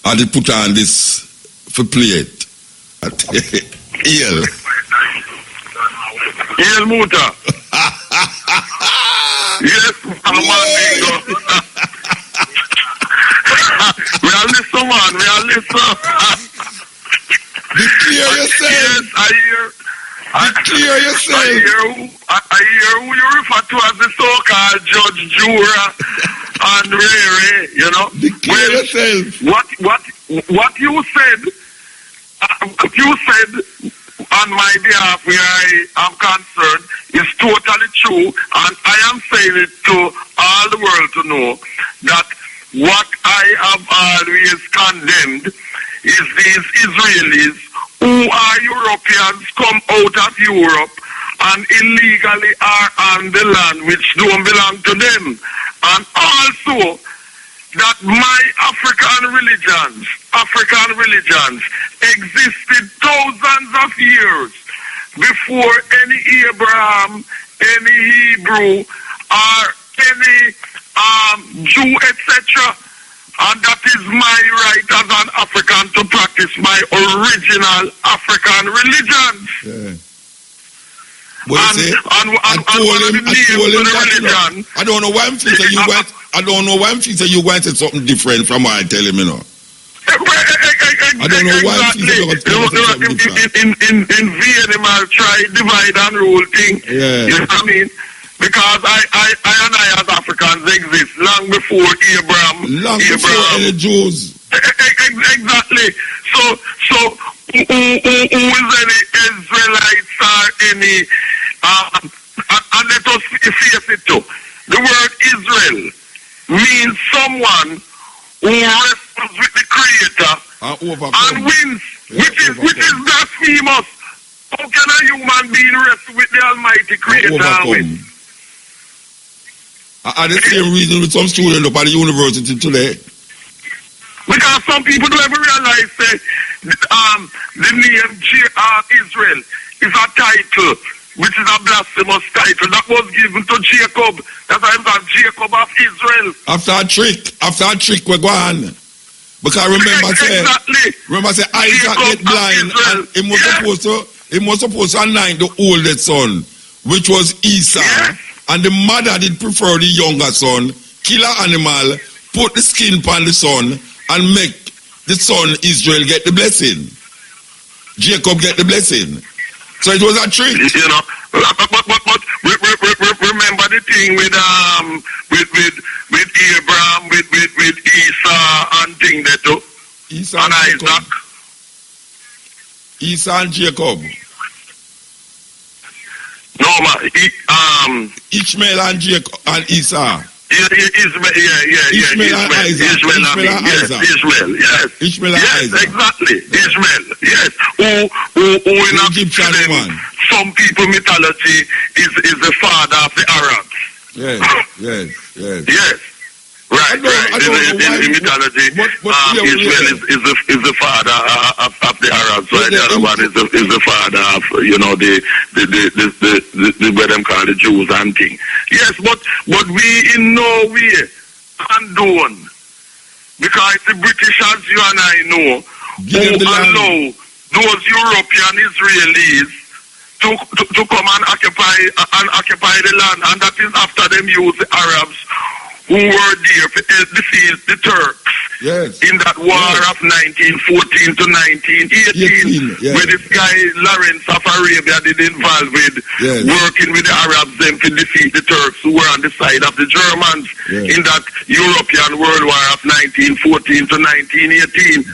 I did put on this for plate. Eel Muta. Yes, Mandingo. We are listening, man. We are listening. Declare yourself. Yes, I hear. Declare yourself. I hear who you refer to as the so-called Judge Jura and Ray, you know. Declare yourself. What you said. What you said on my behalf, where I am concerned, is totally true, and I am saying it to all the world to know that what I have always condemned is these Israelis who are Europeans come out of Europe and illegally are on the land which don't belong to them, and also that my African religions existed thousands of years before any Abraham, any Hebrew, or any Jew, etc. And that is my right as an African to practice my original African religions. Yeah. I don't know why I'm thinking you went. I don't know why I'm thinking you went to something different from what I tell him, you know. I don't know why I'm thinking you went to something different. In Vietnam, try divide and rule thing. Yeah. You know what I mean? Because I and I as Africans exist long before Abraham. Long before any Jews. Exactly. So who is any Israelites or any and let us face it too. The word Israel means someone who wrestles with the Creator and wins, which is blasphemous. How can a human being wrestle with the Almighty Creator and win? And the same reason with some students up at the university today. Because some people don't ever realize that the name Israel is a title, which is a blasphemous title that was given to Jacob. That's why I'm called Jacob of Israel. After a trick, we're going. Because remember, say Isaac get blind, and he was supposed to anoint the oldest son, which was Esau. Yes. And the mother did prefer the younger son, kill an animal, put the skin upon the son, and make the son Israel get the blessing. Jacob get the blessing. So it was a trick. You know, but remember the thing with Abraham, with Esau and thing that too. Esau and Isaac. Esau and Jacob. No, man. Ishmael and Jacob and Esau. Ishmael and Isaac. Ishmael and Isaac. Ishmael and Isaac. Exactly. Ishmael, yes. Who in Egyptian one. Some people mythology is the father of the Arabs. Yes. Right. In mythology, Ishmael is the father of the Arabs. Right? The other one is the father of the what them call the Jews and thing. Yes, but we in no way condone, because the British, as you and I know, who allow those European Israelis to come and occupy the land, and that is after them use the Arabs who were there to defeat the Turks in that war of 1914 to 1918, where this guy Lawrence of Arabia did involve with working with the Arabs then to defeat the Turks who were on the side of the Germans in that European World War of 1914 to 1918,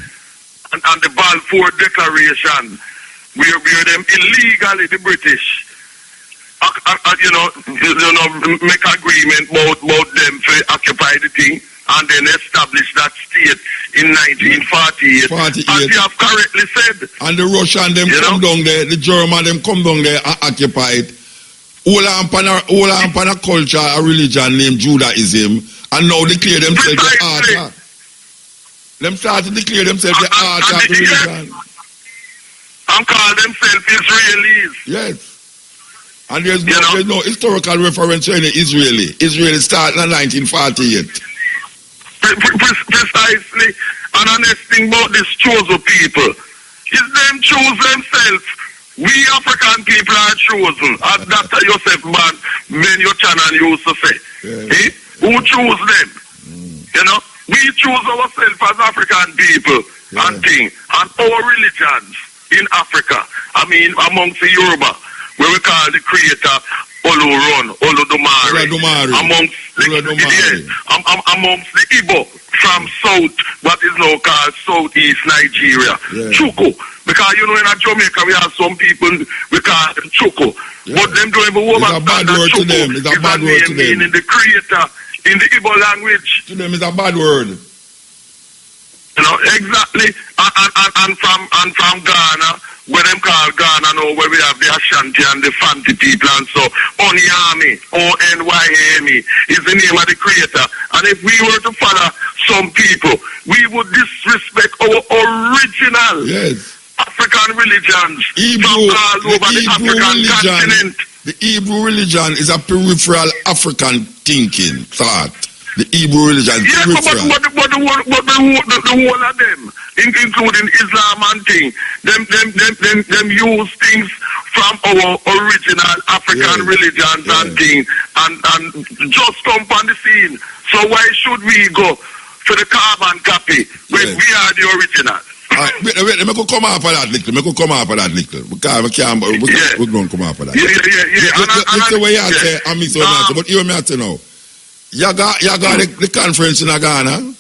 and the Balfour Declaration, where them illegally, the British, make agreement about them to occupy the thing and then establish that state in 1948. As you have correctly said. And the Russian them come down there, the German them come down there and occupy it. All on a culture, a religion named Judaism, and now declare themselves the art. Them start to declare themselves the art of religion. And call themselves Israelis. Yes. And there's no historical reference to any Israeli. Israeli started in 1948. Precisely. And the next thing about this chosen people is them choose themselves. We African people are chosen. As Dr. Joseph Benyochanan used to say. Who choose them? We choose ourselves as African people and thing. And our religions in Africa, I mean amongst the Yoruba, where we call the creator Olodumare. Amongst the Igbo from south, what is now called southeast Nigeria. Chuku. Because in Jamaica we have some people we call them Chuku. But them don't even understand that Chuku is a name meaning the creator in the Igbo language. To them it's a bad word. Exactly. And from Ghana, where them call Ghana now, where we have the Ashanti and the Fanti people, and so Onyame, O-N-Y-A-M-E, is the name of the creator. And if we were to follow some people, we would disrespect our original African religions from all over the African continent. The Hebrew religion is a peripheral African thinking thought. The Hebrew religion is peripheral. But the whole of them, including Islam and thing, them use things from our original African religions and thing, and just come on the scene. So why should we go for the carbon copy when we are the original? Wait, let me come up for that little. Because we don't come up for that. That's the way I say, I'm so nice. But you me to know. You got the conference in Ghana.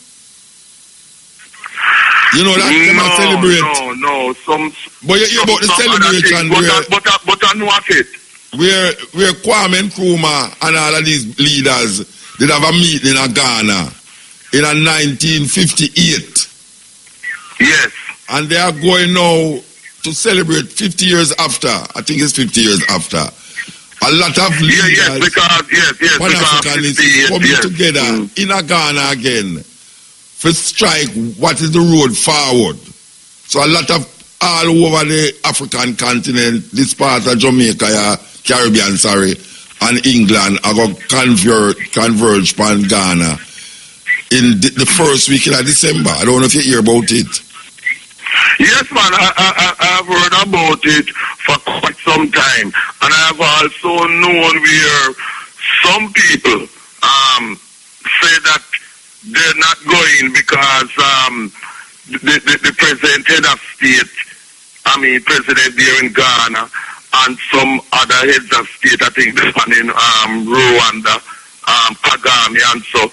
You know that they might celebrate. No. But you hear about the celebration but I know of it. Where Kwame Nkrumah and all of these leaders did have a meeting in Ghana in 1958. Yes. And they are going now to celebrate 50 years after. I think it's 50 years after. A lot of leaders, Pan-Africanists coming together in Ghana again to strike what is the road forward. So a lot of all over the African continent, this part of Jamaica, Caribbean, and England are going to converge upon Ghana in the first week of December. I don't know if you hear about it. Yes, man, I've heard about it for quite some time. And I've also known where some people say that they're not going because the present head of state, president there in Ghana, and some other heads of state, I think the one in Rwanda, Kagame, and so,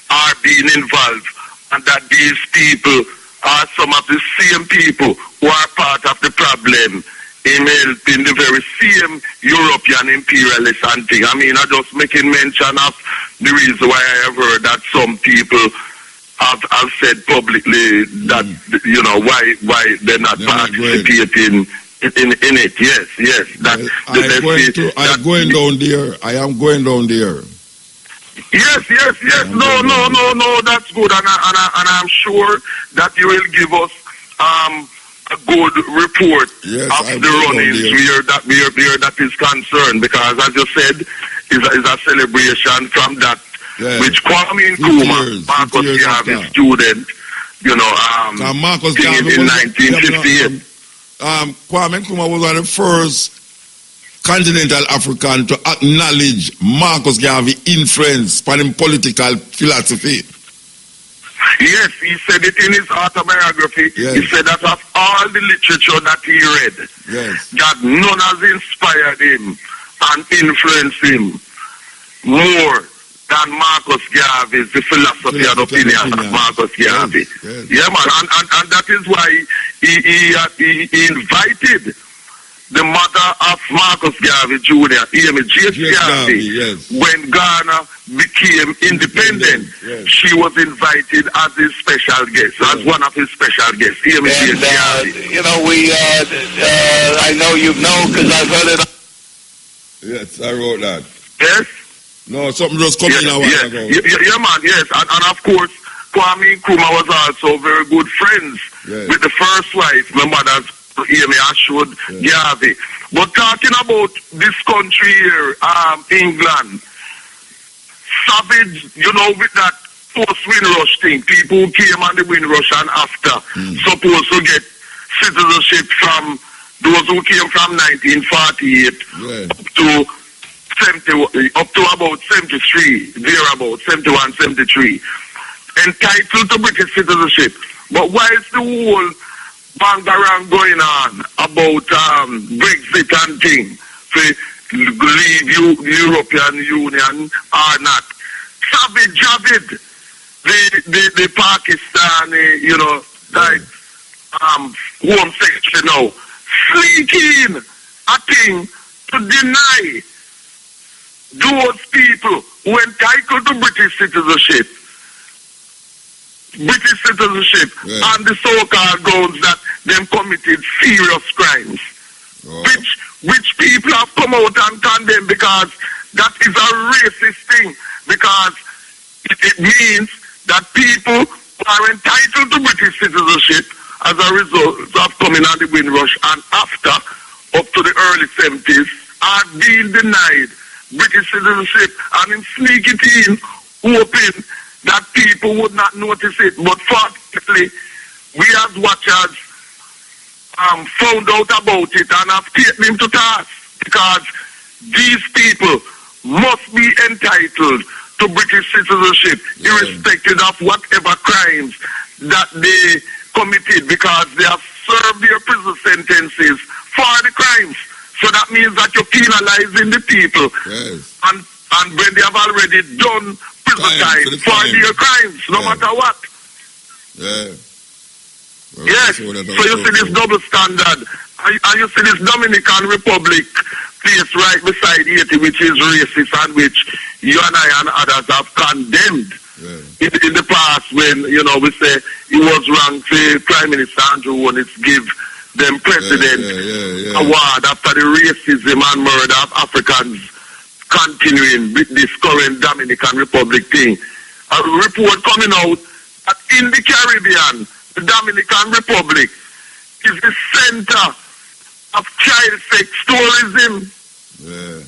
are being involved. And that these people are some of the same people who are part of the problem in helping the very same European imperialists and thing. I'm just making mention of the reason why I have heard that some people have said publicly that, why they're not participating in it. Yes. I am going down there. Yes. No, that's good. And I'm sure that you will give us a good report of the run-ins where that is concerned, because as you said, is a celebration from that which Kwame Nkrumah, Marcus Garvey's student, Marcus Garvey in 1958. Kwame Nkrumah was one of the first continental African to acknowledge Marcus Garvey's influence on his political philosophy. Yes, he said it in his autobiography. Yes. He said that of all the literature that he read, that none has inspired him and influenced him more than Marcus Garvey's, the philosophy and opinion of Marcus Garvey. Yes. Yeah, man, and that is why he invited the mother of Marcus Garvey Jr., Amy J. Garvey, when Ghana became independent, she was invited as his special guest, as one of his special guests, Amy J. Garvey. I know you know because I've heard it. Yes, I wrote that. Yes? No, something just come in a while ago. Yeah, man, yes. And of course, Kwame Nkrumah was also very good friends with the first wife, my mother's Amy Ashwood Garvey. But talking about this country here, England, savage, with that post-Windrush thing, people who came on the Windrush and after supposed to get citizenship from those who came from 1948 up to about 73, thereabout, 71, 73, entitled to British citizenship. But why is the whole bangarang going on about Brexit and thing to leave European Union or not? Savage Javid, the Pakistani, Home Secretary now, sneaking a thing to deny those people who entitled to British citizenship on the so-called grounds that them committed serious crimes, which people have come out and condemned, because that is a racist thing, because it means that people who are entitled to British citizenship as a result of coming on the Windrush and after, up to the early 70s, are being denied British citizenship, and in sneak it in, hoping that people would not notice it. But fortunately, we as watchers found out about it and have taken him to task, because these people must be entitled to British citizenship, irrespective of whatever crimes that they committed, because they have served their prison sentences for the crimes. So that means that you're penalizing the people. And when they have already done prison time for their crimes, no matter what. Yes, so you see this double standard. And you see this Dominican Republic place right beside Haiti, which is racist and which you and I and others have condemned in the past, when, we say it was wrong for Prime Minister Andrew Wonitz give them president award after the racism and murder of Africans continuing with this current Dominican Republic thing. A report coming out that in the Caribbean, the Dominican Republic is the center of child sex tourism. Yeah.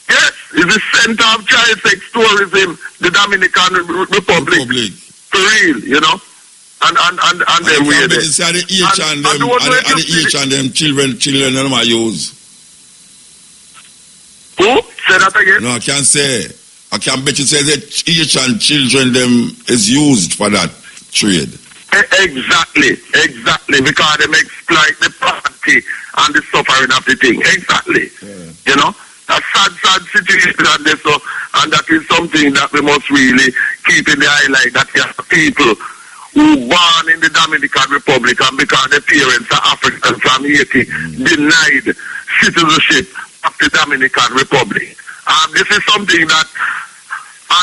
Yes, it's the center of child sex tourism, the Dominican Republic. For real, you know. And then we the age and them children them are used. Who? Say that again? No, I can't say. I can bet you say that age and children them is used for that trade. Exactly, because they exploit the poverty and the suffering of the thing. Exactly. Yeah. You know? A sad situation and that is something that we must really keep in the highlight, that there are people who born in the Dominican Republic and because their parents are African from Haiti, denied citizenship of the Dominican Republic. This is something that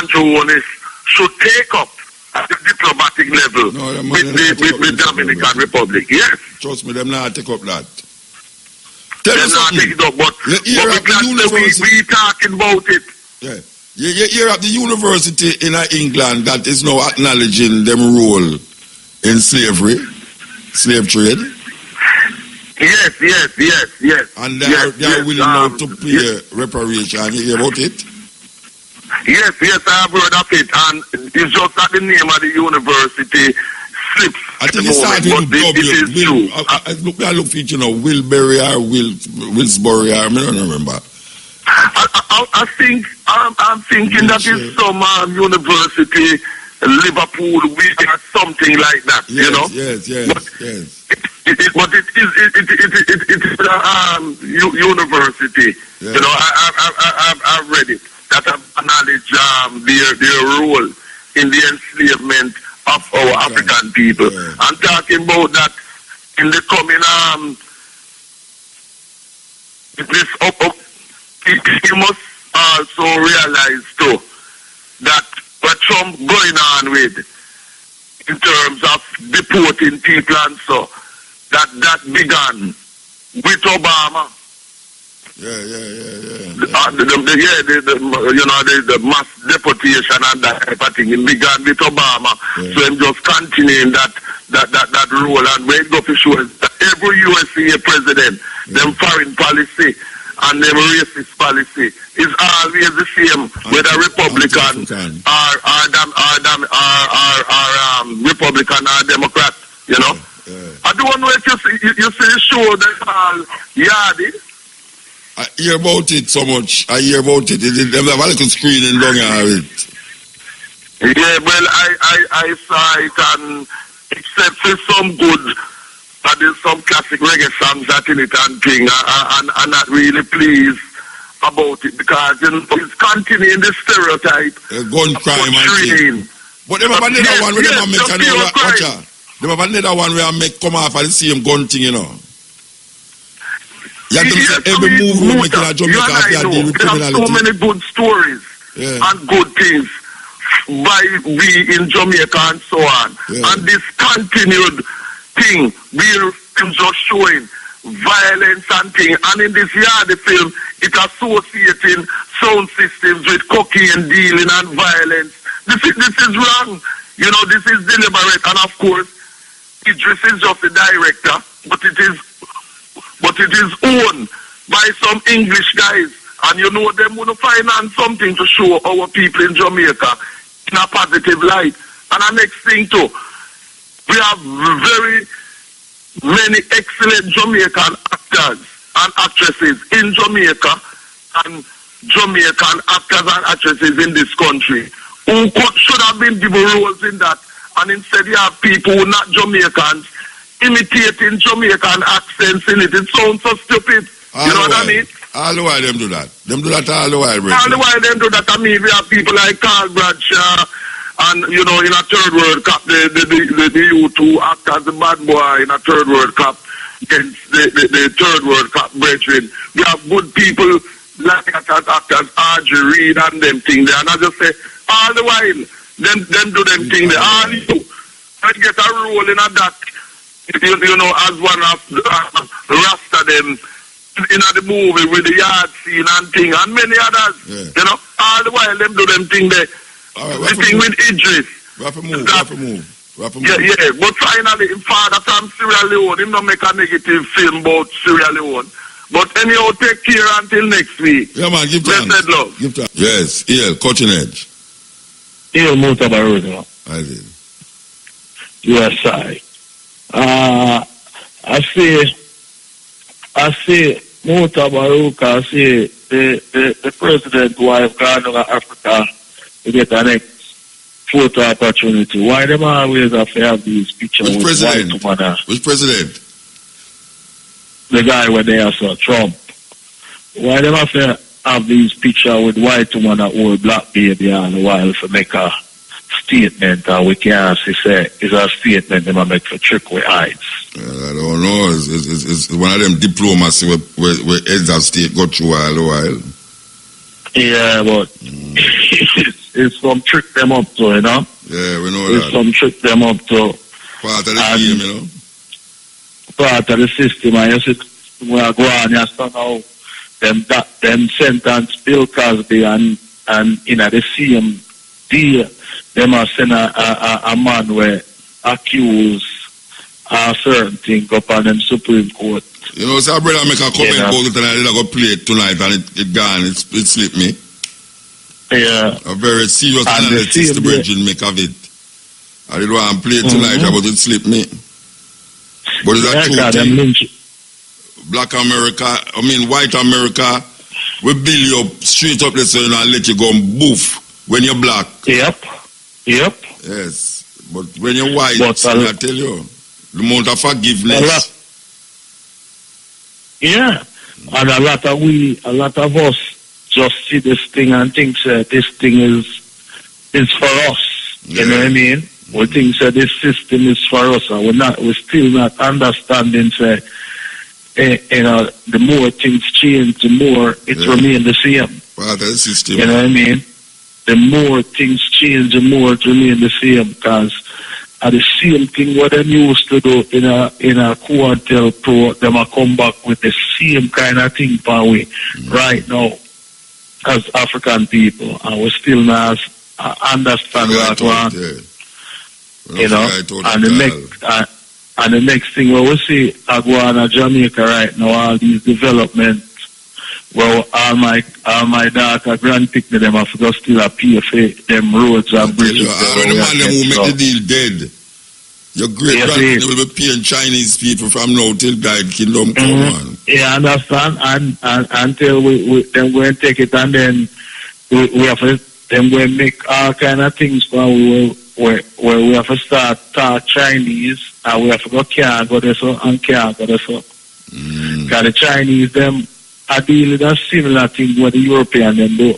Andrew Onis should take up at the diplomatic level with the Dominican Republic. Yes. Trust me, them not take up that. They're not taking it up, but we talking about it. Yeah. You hear at the university in England that is now acknowledging them role in slave trade. Yes. And they are willing now to pay reparation. You hear about it? Yes, I have heard of it, and it's just that the name of the university slips. I think it started with W. I look for it, you know, Wilbury or Willsbury, I don't remember. I'm thinking that is some university, Liverpool, or something like that. Yes, you know. Yes. But it is university. Yeah. You know, I've read it. That have acknowledged their role in the enslavement of our African people. Yeah. I'm talking about that in the coming you must also realize too that what Trump going on with in terms of deporting people and so that began with Obama. The mass deportation and that type of thing. It began with Obama. So I'm just continuing that role, and where it go for sure that every USA president, them foreign policy and them racist policy is always the same, whether Republican or Republican or Democrat, you know. I don't know if you see the show that Yardy. I hear about it so much. I hear about it. They have a little screening down here. Yeah, well, I saw it, and except for some good, and there's some classic reggae songs that in it and thing, and I'm not really pleased about it because it's continuing the stereotype. Gun crime and thing. But they have another one where they have make another watcher. They have another one where I make come off of the same gun thing, you know. You have to say every move we make in Jamaica, there are so many good stories and good things by we in Jamaica and so on. And this continued thing, we're just showing violence and thing. And in this the film, it associating sound systems with cocaine dealing and violence. This is wrong. You know, this is deliberate. And of course, Idris is just the director, but it is owned by some English guys, and you know them want to finance something to show our people in Jamaica in a positive light. And the next thing too, we have very many excellent Jamaican actors and actresses in Jamaica, and Jamaican actors and actresses in this country who should have been given roles in that, and instead you have people who are not Jamaicans imitating Jamaican accents in it. It sounds so stupid. You know what I mean? All the while them do that. Them do that all the while, bro. All the while them do that. I mean, we have people like Carl Bradshaw, and you know, in a Third World Cup, the U2 act as the bad boy in a Third World Cup against the Third World Cup brethren. We have good people like actors, Audrey Reed and them thing there. And I just say, all the while, them do them thing there. All you get a role in a that. You know, as one of Rasta them in the movie with the yard scene and thing, and many others. You know, all the while them do them thing there. All right, the thing with Idris. We have to move. Yeah, but finally, him father from Sierra Leone, him not make a negative film about Sierra Leone. But anyhow, take care until next week. Yeah, man, give thanks. Blessed love. Give thanks. Yes, Cutting Edge. Mutabaruka. I did. Yes, I see Mutabaruka, I see the president wife gone to Africa to get the next photo opportunity. Why them always have to have these pictures with white woman? Which president? The guy where they are saw Trump. Why them have to have these pictures with white woman that old black baby all the while to make a statement, and we can't say it's a statement they might make for trick with eyes. I don't know. It's one of them diplomacy where heads of state go through all the while. Yeah, but it's some trick them up to, you know? Yeah, we know it's that. Some trick them up to. Part of the game, you know? Part of the system, and you see, when I go on, you stand out, them sentence Bill Cosby and in the same deal, them are send a man where accuse a certain thing up on them Supreme Court. You know, so brother make a comment about it and I did go play it tonight and it gone, it slipped me. Yeah. A very serious analysis the brethren make of it. I did want to play it tonight, but it slipped me. But it's a true thing. Black America, white America, we build you up straight up the sun and let you go and boof when you're black. Yep. Yes. But when you're white, I tell you, the amount of forgiveness. Yeah. And a lot of us just see this thing and think this thing is for us. Yeah. You know what I mean? We think this system is for us, and we're still not understanding the more things change, the more it remain the same. Part of the system. You know what I mean? The more things change, the more it remain the same, because the same thing what them used to do in a Quartel Pro, them a come back with the same kind of thing for we right now as African people, and we still not understand what we want. You know, and the next thing we will see Aguana Jamaica right now, all these developments. Well, all my daughter grandpicking them have to still pay for them roads and bridges. When the man them who make the deal dead, your great grandchildren will be paying Chinese people from now till God kingdom come on. Yeah, understand. And until we then go and take it, and then we have to then go and make all kind of things for where we have to start talk Chinese, and we have to go can't go there so and can't go there so. Because the Chinese them are dealing with a similar thing what the European them do.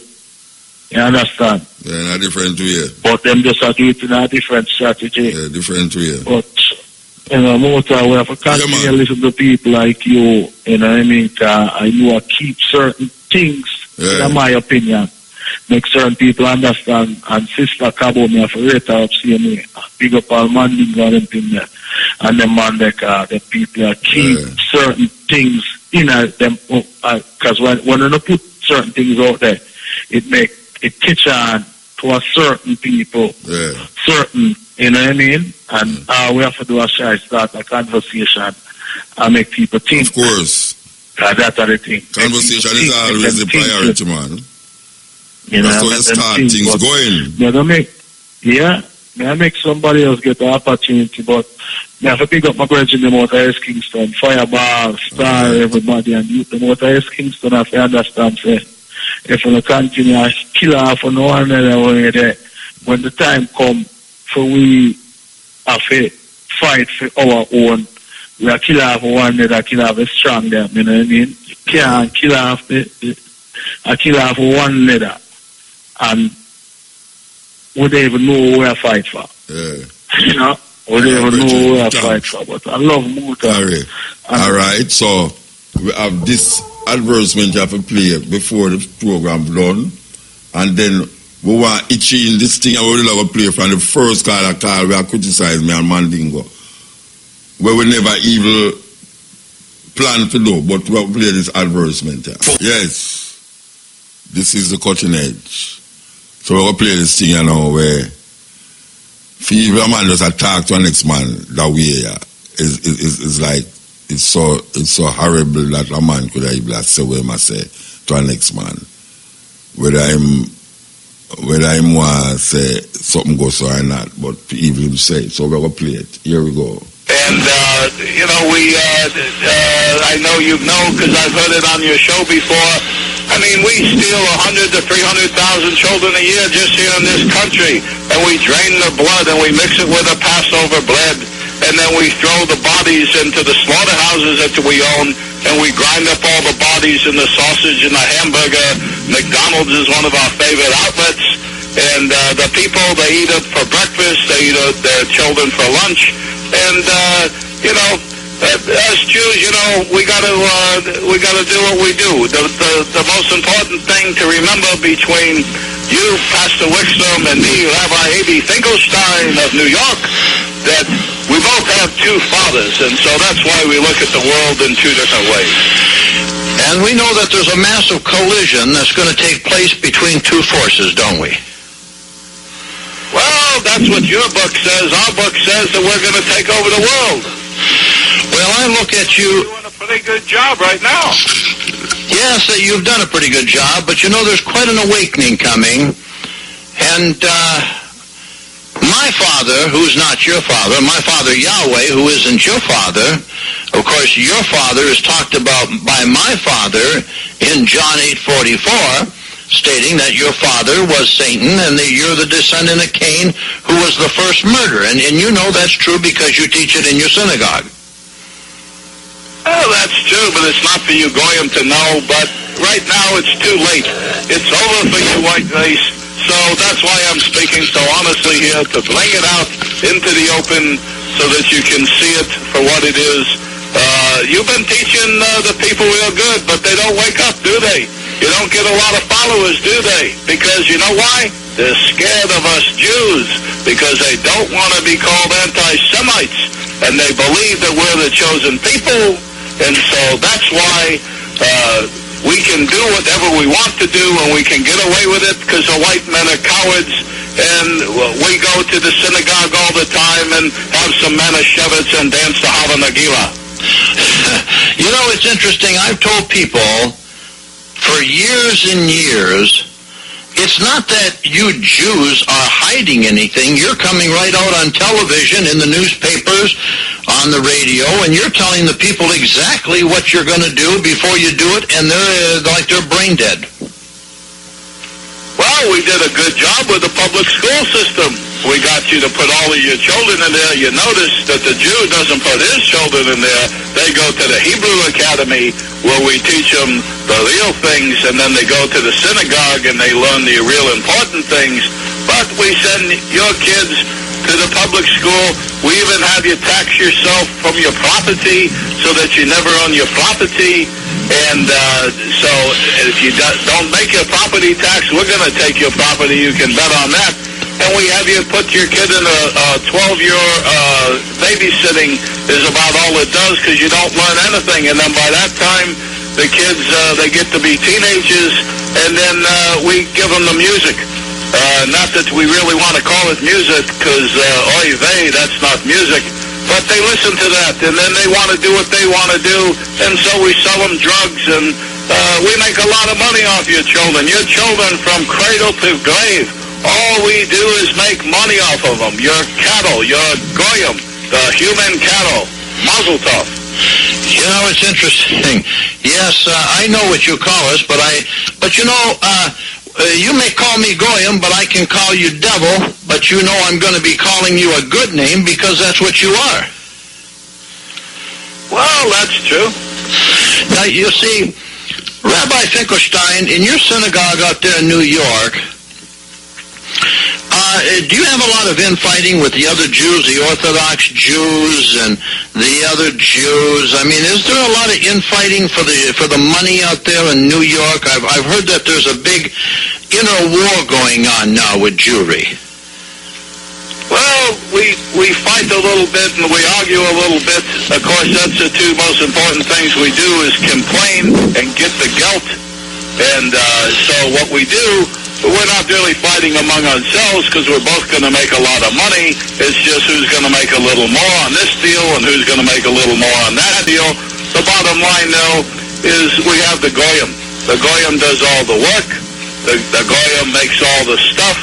You understand? Yeah, in a different way. But them just are doing it in a different strategy. Yeah, different way. But we have to continue to listen to people like you, you know what I mean? And you will keep certain things, in my opinion. Make certain people understand, and Sister Cabo me have to rate her up, see me, big up all Mandingo and them thing there. And them man the people keep certain things in them, because when you put certain things out there, it catch on to a certain people, certain, you know what I mean? And we have to do a start a conversation and make people think. Of course. That's the thing. Conversation is always the priority, man. You know, that's how you start things going. May I make somebody else get the opportunity, but I have to pick up my brethren in the Motor East Kingston, Fireball, Star, everybody, and youth the Motor East Kingston, I have to understand, say, if we continue to kill off on one another way there, when the time comes for we have to fight for our own, we are kill off one another, kill off a strong them, you know what I mean? You can't kill off kill off one another. And we don't even know where I fight for. Yeah. You know? We don't even know where I fight for. But I love Muta. All right. So we have this advertisement you have to play before the program done. And then we want itchy in this thing and we will play from the first call we have criticized me and Mandingo. Where we never even plan to do, but we will play this advertisement. Yes. This is the Cutting Edge. So we're going to play this thing, you know, where For even a man just attack to the next man that way, is like, it's so horrible that a man could even say what he say to the next man. Whether I'm want to say something goes or not, but even him say it. So we're going to play it. Here we go. And, I know you know because I've heard it on your show before. I mean, we steal 100 to 300,000 children a year just here in this country. And we drain their blood and we mix it with a Passover bread. And then we throw the bodies into the slaughterhouses that we own. And we grind up all the bodies in the sausage and the hamburger. McDonald's is one of our favorite outlets. And the people, they eat it for breakfast. They eat their children for lunch. And, as Jews, we gotta do what we do. The most important thing to remember between you, Pastor Wickstrom, and me, Rabbi A.B. Finkelstein of New York, that we both have two fathers, and so that's why we look at the world in two different ways. And we know that there's a massive collision that's going to take place between two forces, don't we? Well, that's what your book says. Our book says that we're going to take over the world. Well, I look at you... You're doing a pretty good job right now. Yes, you've done a pretty good job, but there's quite an awakening coming. And my father, who's not your father, my father Yahweh, who isn't your father, of course, your father is talked about by my father in John 8:44, stating that your father was Satan and that you're the descendant of Cain, who was the first murderer. And you know that's true because you teach it in your synagogue. Well, that's true, but it's not for you Goyim to know. But right now it's too late. It's over for you white race. So that's why I'm speaking so honestly here, to bring it out into the open so that you can see it for what it is. You've been teaching the people real good, but they don't wake up, do they? You don't get a lot of followers, do they? Because you know why? They're scared of us Jews because they don't want to be called anti-Semites, and they believe that we're the chosen people, and so that's why we can do whatever we want to do, and we can get away with it because the white men are cowards, and we go to the synagogue all the time and have some Manischewitz and dance the Hava Nagila. It's interesting. I've told people for years and years, it's not that you Jews are hiding anything. You're coming right out on television, in the newspapers, on the radio, and you're telling the people exactly what you're going to do before you do it, and they're brain dead. Well, we did a good job with the public school system. We got you to put all of your children in there. You notice that the Jew doesn't put his children in there. They go to the Hebrew Academy where we teach them the real things, and then they go to the synagogue and they learn the real important things. But we send your kids to the public school. We even have you tax yourself from your property so that you never own your property. And so if you don't make your property tax, we're going to take your property. You can bet on that. And we have you put your kid in a 12-year babysitting is about all it does because you don't learn anything. And then by that time, the kids, they get to be teenagers, and then we give them the music. Not that we really want to call it music because, oy vey, that's not music. But they listen to that, and then they want to do what they want to do, and so we sell them drugs, and we make a lot of money off your children. Your children from cradle to grave. All we do is make money off of them. Your cattle, your goyim, the human cattle. Mazel tov. It's interesting. Yes, I know what you call us, but you may call me Goyim, but I can call you devil, but I'm going to be calling you a good name because that's what you are. Well, that's true. Now, you see, Rabbi Finkelstein, in your synagogue out there in New York, do you have a lot of infighting with the other Jews, the Orthodox Jews and the other Jews? I mean, is there a lot of infighting for the money out there in New York? I've heard that there's a big inner war going on now with Jewry. Well, we fight a little bit and we argue a little bit. Of course, that's the two most important things we do is complain and get the gelt. And so what we do we're not really fighting among ourselves because we're both going to make a lot of money. It's just who's going to make a little more on this deal and who's going to make a little more on that deal. The bottom line, though, is we have the Goyim. The Goyim does all the work. The Goyim makes all the stuff.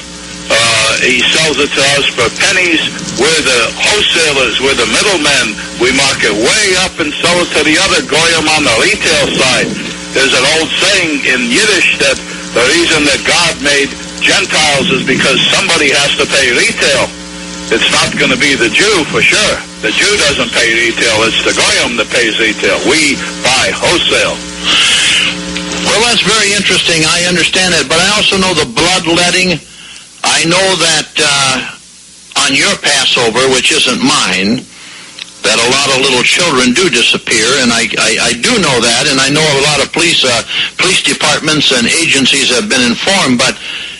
He sells it to us for pennies. We're the wholesalers. We're the middlemen. We mark it way up and sell it to the other Goyim on the retail side. There's an old saying in Yiddish that the reason that God made Gentiles is because somebody has to pay retail. It's not going to be the Jew for sure. The Jew doesn't pay retail. It's the Goyim that pays retail. We buy wholesale. Well, that's very interesting. I understand it. But I also know the bloodletting. I know that on your Passover, which isn't mine, that a lot of little children do disappear, and I do know that, and I know a lot of police departments and agencies have been informed, but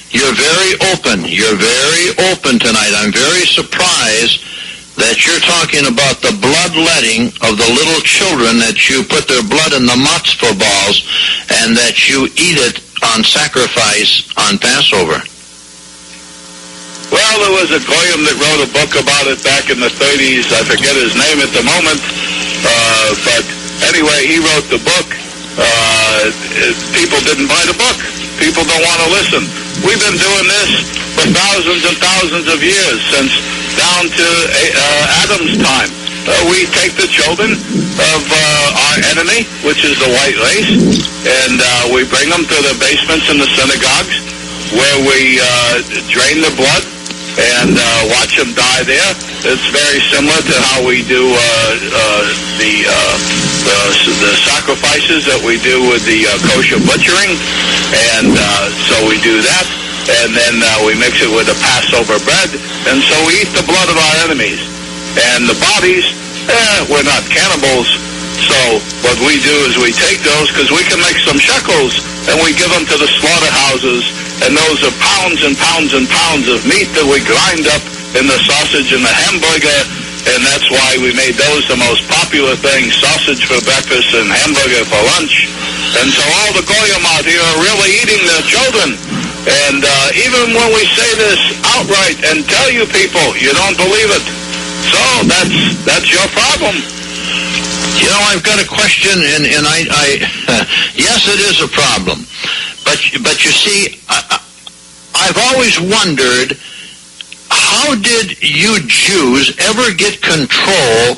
you're very open. You're very open tonight. I'm very surprised that you're talking about the bloodletting of the little children, that you put their blood in the matzo balls, and that you eat it on sacrifice on Passover. Well, there was a Goyim that wrote a book about it back in the 30s. I forget his name at the moment. But anyway, he wrote the book. People didn't buy the book. People don't want to listen. We've been doing this for thousands and thousands of years, since down to Adam's time. We take the children of our enemy, which is the white race, and we bring them to the basements in the synagogues, where we drain the blood and watch them die there. It's very similar to how we do the sacrifices that we do with the kosher butchering, and so we do that, and then we mix it with the Passover bread, and so we eat the blood of our enemies. And the bodies, we're not cannibals, so what we do is we take those, because we can make some shekels, and we give them to the slaughterhouses, and those are pounds and pounds and pounds of meat that we grind up in the sausage and the hamburger, and that's why we made those the most popular thing, sausage for breakfast and hamburger for lunch. And so all the Goyim out here are really eating their children. And even when we say this outright and tell you people, you don't believe it. So that's your problem. You know, I've got a question, and I yes, it is a problem. But you see, I've always wondered, how did you Jews ever get control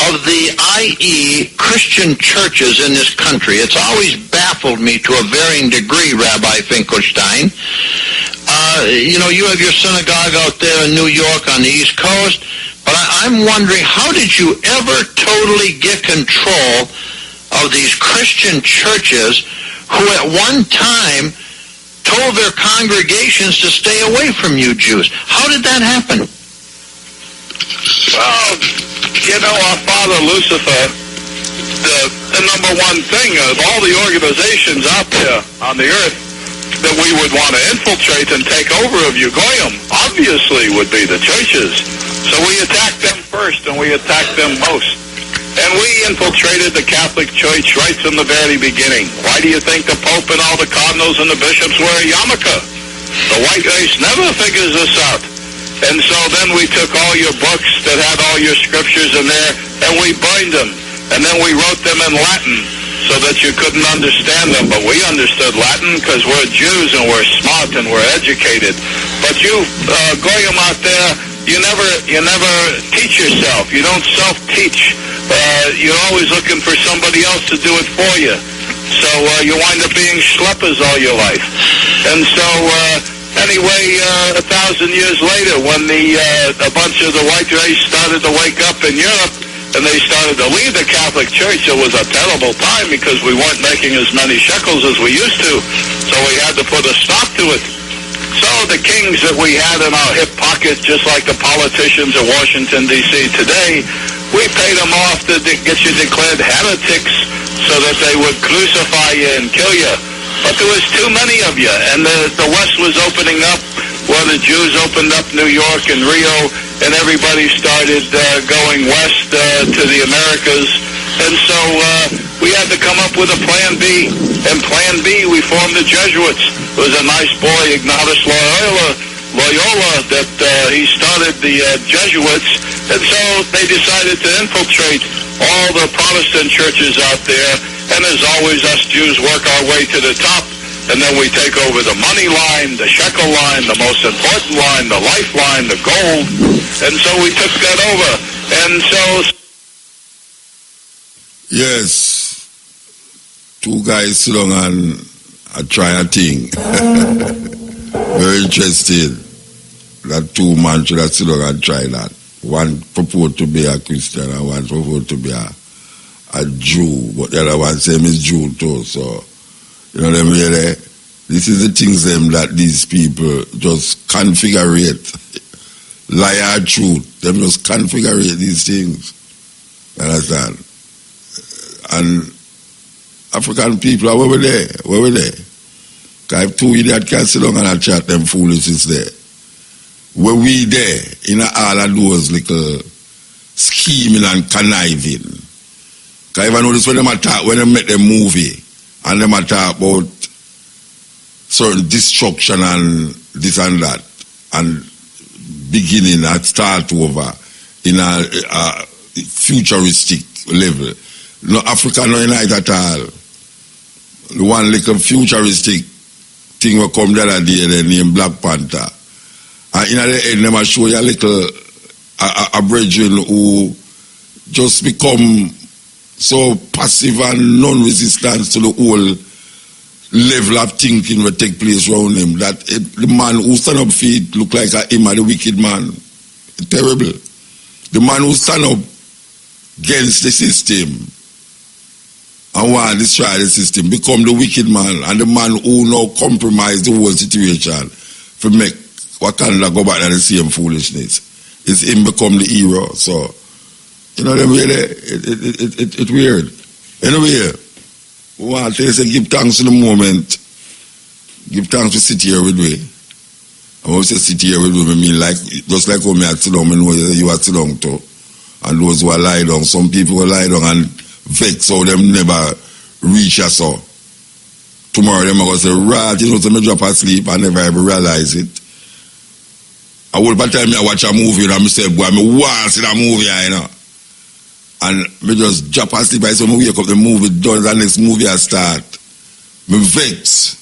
of the i.e. Christian churches in this country? It's always baffled me to a varying degree, Rabbi Finkelstein. You have your synagogue out there in New York on the East Coast, but I'm wondering, how did you ever totally get control of these Christian churches who at one time told their congregations to stay away from you Jews? How did that happen? Well, our father Lucifer, the number one thing of all the organizations out there on the earth that we would want to infiltrate and take over of you Goyim, obviously would be the churches. So we attacked them first, and we attacked them most. And we infiltrated the Catholic Church right from the very beginning. Why do you think the Pope and all the cardinals and the bishops wear a yarmulke? The white race never figures this out. And so then we took all your books that had all your scriptures in there, and we burned them. And then we wrote them in Latin so that you couldn't understand them. But we understood Latin because we're Jews and we're smart and we're educated. But you Goyim out there, you never teach yourself. You don't self-teach. You're always looking for somebody else to do it for you. So you wind up being schleppers all your life. And so anyway, 1,000 years later, when a bunch of the white race started to wake up in Europe, and they started to leave the Catholic Church, it was a terrible time because we weren't making as many shekels as we used to. So we had to put a stop to it. So the kings that we had in our hip pocket, just like the politicians in Washington, D.C. today, we paid them off to get you declared heretics so that they would crucify you and kill you. But there was too many of you, and the West was opening up, where the Jews opened up New York and Rio, and everybody started going west to the Americas. And so we had to come up with a plan B. And plan B, we formed the Jesuits. There was a nice boy, Ignatius Loyola, that he started the Jesuits. And so they decided to infiltrate all the Protestant churches out there. And as always, us Jews work our way to the top. And then we take over the money line, the shekel line, the most important line, the lifeline, the gold. And so we took that over. And so... Yes. Two guys sit down and try a thing. Very interesting. That two men should have sit down and try that. One purport to be a Christian and one purport to be a Jew. But the other one same is Jew too, so... You know them really? This is the things them that these people just configurate. Lie or truth. Them just configurate these things. You understand? And African people are where we there. Where we there? Because if two idiots can sit down and chat them foolishness there. Where we there in all of those little scheming and conniving. Because if I notice when they make them movie, and them talk about certain destruction and this and that, and beginning and start over in a futuristic level. No Africa no unite at all. The one little futuristic thing will come the other day, they name Black Panther. And in the end, them show you a little a brethren who just become so passive and non-resistant to the whole level of thinking will take place around him. That the man who stand up feet look like him or the wicked man. Terrible. The man who stand up against the system and want to destroy the system become the wicked man, and the man who now compromise the whole situation to make Wakanda go back to the same foolishness. It's him become the hero. So you know, it's weird. Anyway, we want to say give thanks to the moment. Give thanks to sit here with me. And when we say sit here with me, I mean like, just like when I sit down, I know you are sit down too. And those who are lie down, some people will lie down and vex how them never reach us so. Tomorrow them are going to say, right, you know, so me drop asleep and never ever realize it. I will by the time I watch a movie and I say, boy, I want to see that movie, you know. And me just drop asleep by some wake up, the movie done, the next movie I start. Me vex.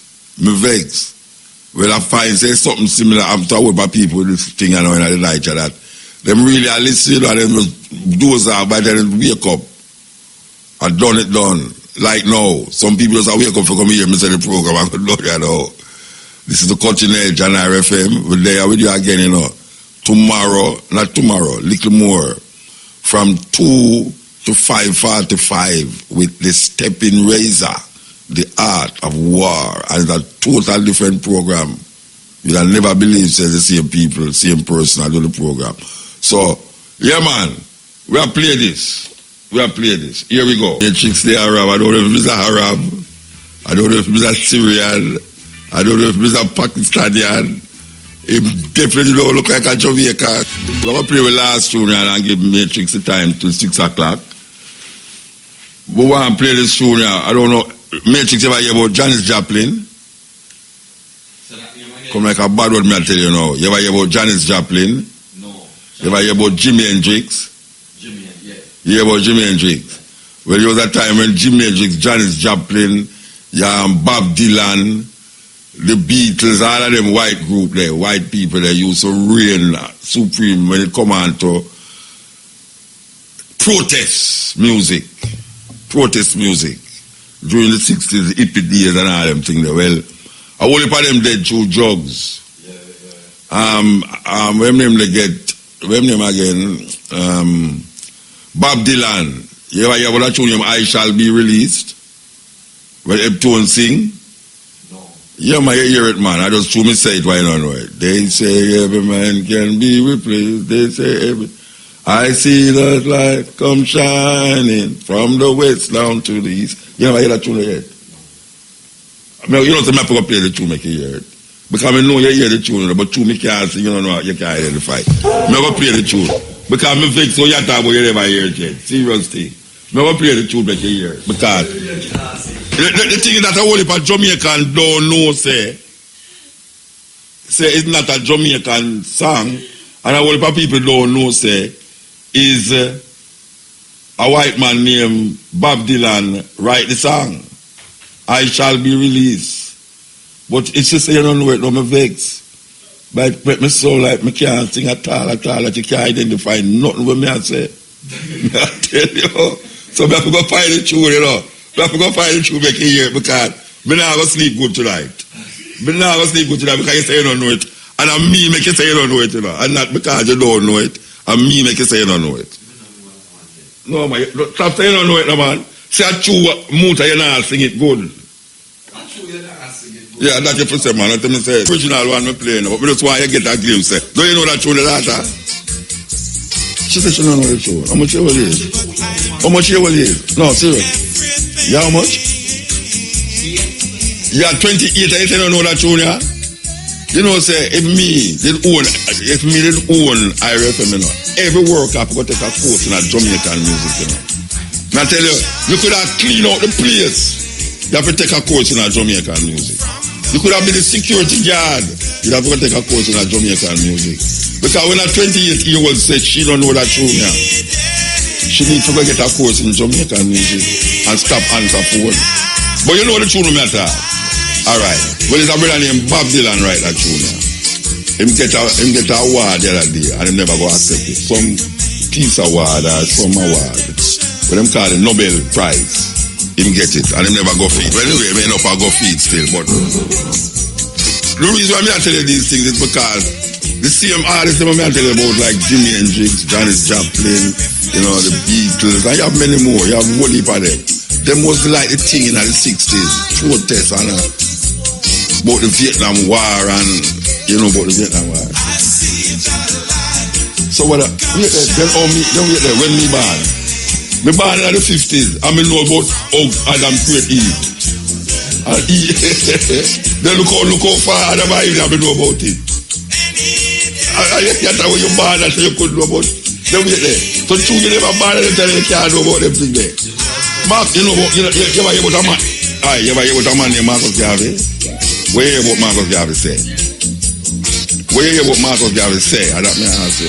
Well, I find say something similar. I'm talking about people this thing I know in the night that them really are listening and them just doze out by then wake up. I done. Like now. Some people just wake up for come here and say the program. I could know that now. This is the Cutting Edge on RFM. We're there with you again, you know. Not tomorrow, little more. From 2 to 5:45 with the Stepping Razor, the art of war, and it's a total different program. You'll never believe says the same people, same person, I do the program. So, yeah man, we have played this. Here we go. The chicks they Arab, I don't know if it's a Arab, I don't know if it's a Syrian, I don't know if it's a Pakistani. It definitely don't look like a Jamaican. I'm going to play with last tune and give Matrix the time till 6 o'clock. But when I play this tune now, I don't know, Matrix ever hear about Janis Joplin? Come like a bad word, me I tell you now. You ever hear about Janis Joplin? No. You ever hear about Jimi Hendrix? You hear about Jimi Hendrix? Well, there was a time when Jimi Hendrix, Janis Joplin, Bob Dylan, the Beatles, all of them white group there, white people there used to reign supreme when it come on to protest music during the 60s, hippie days and all them things there. Well, a whole heap of them dead through drugs. When name again? Bob Dylan. You ever hear about that tune, I Shall Be Released? Well, Eptone sing? Yeah, man, you hear it, man. I just me say it, why not know it? They say every man can be replaced. They say I see the light come shining from the west down to the east. You never hear that tune yet? I mean, you know, I'm not going to play the tune, make you hear it. Because I know you hear the tune, but tune me can't sing, you don't know, you can't identify. I'm not going to play the tune. Because I'm vex, so you talk about you never hear it yet. Seriously. Never play the tune back here because the thing is that a whole heap of Jamaican don't know say it's not a Jamaican song, and a whole heap of people don't know say is a white man named Bob Dylan write the song. I shall be released. But it's just you don't know it, no me vex. But make me so like me can't sing at all that you can't identify nothing with me I say. I tell you. So we have to go find the tune, you know. We have to go find the tune back here because me not going to sleep good tonight. Me not going to sleep good tonight because you say you don't know it. And I'm me make you say you don't know it, you know. And not because you don't know it. And me make you say you don't know it. No, man. Stop saying you don't know it, no, man. Say a true Muta, you not sing it good. Yeah, that's your first man. Let me say, original one me playing, but that's why you get that glimpse. Don't you know that tune, the latter? She said she don't know the tune. How much you will is? How much you will is? No, serious. Yeah, how much? Yeah, 28, I say don't know that tune, yeah? You know, say, if me did own IRFM, you know, every worker could take a course in a Jamaican music, you know. Now I tell you, you could have cleaned out the place. You have to take a course in a Jamaican music. You could have been a security guard. You have to take a course in a Jamaican music. Because when a 28-year-old said she don't know that tune, yeah, she needs to go get a course in Jamaican music and stop answer phone. But you know the tune matter. Alright. Well, it's a brother named Bob Dylan write that tune, yeah. Him get a award the other day and him never go accept it. Some peace award or some award. But them call it Nobel Prize. Him get it and him never go feed. Well, anyway, me enough I go feed still. But the reason why I tell you these things is because the same artists I tell you about, like Jimi Hendrix, Janis Joplin, you know, the Beatles, and you have many more. You have a whole heap of them. Them was like the thing in the 60s, protests and about the Vietnam War and you know about the Vietnam War. So what? Then wait there when me born. Me born in the 50s. I know about Adam create Eve. And Eve, then look how far Adam and Eve I know about it. That's how you born and so you couldn't know about it. Then wait there. So true you never born and you tell you can't know about them things there. Mark, you ever hear about a man? Aye, you ever hear about a man named Marcus Garvey? What you hear about Marcus Garvey say? What you hear about Marcus Garvey say? I don't know answer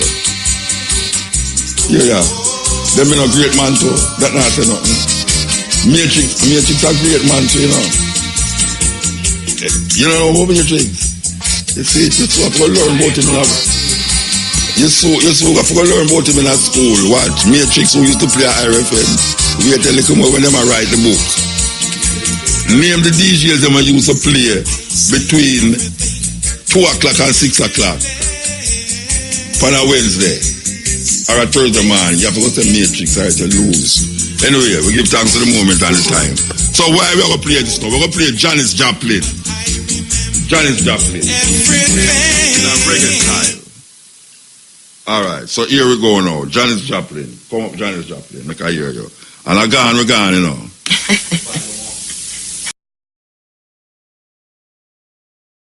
you. Yeah. Them been a great man too. That not say nothing. Matrix a great man too, you know. You know about Matrix? You see, you have to learn about him in a... You have to learn about him in a school. Watch, Matrix who used to play IRFM. We tell you come over when them write the book. Name the DJs them used to play between 2 o'clock and 6 o'clock on a Wednesday. Or a Thursday man, you have to go to Matrix or to lose. Anyway, we give thanks to the moment and the time. So why are we going to play this now? We're going to play Janis Joplin. Janis Joplin. In a reggae style. Alright, so here we go now. Janis Joplin. Come up, Janis Joplin. Make I hear you. And we're gone, you know.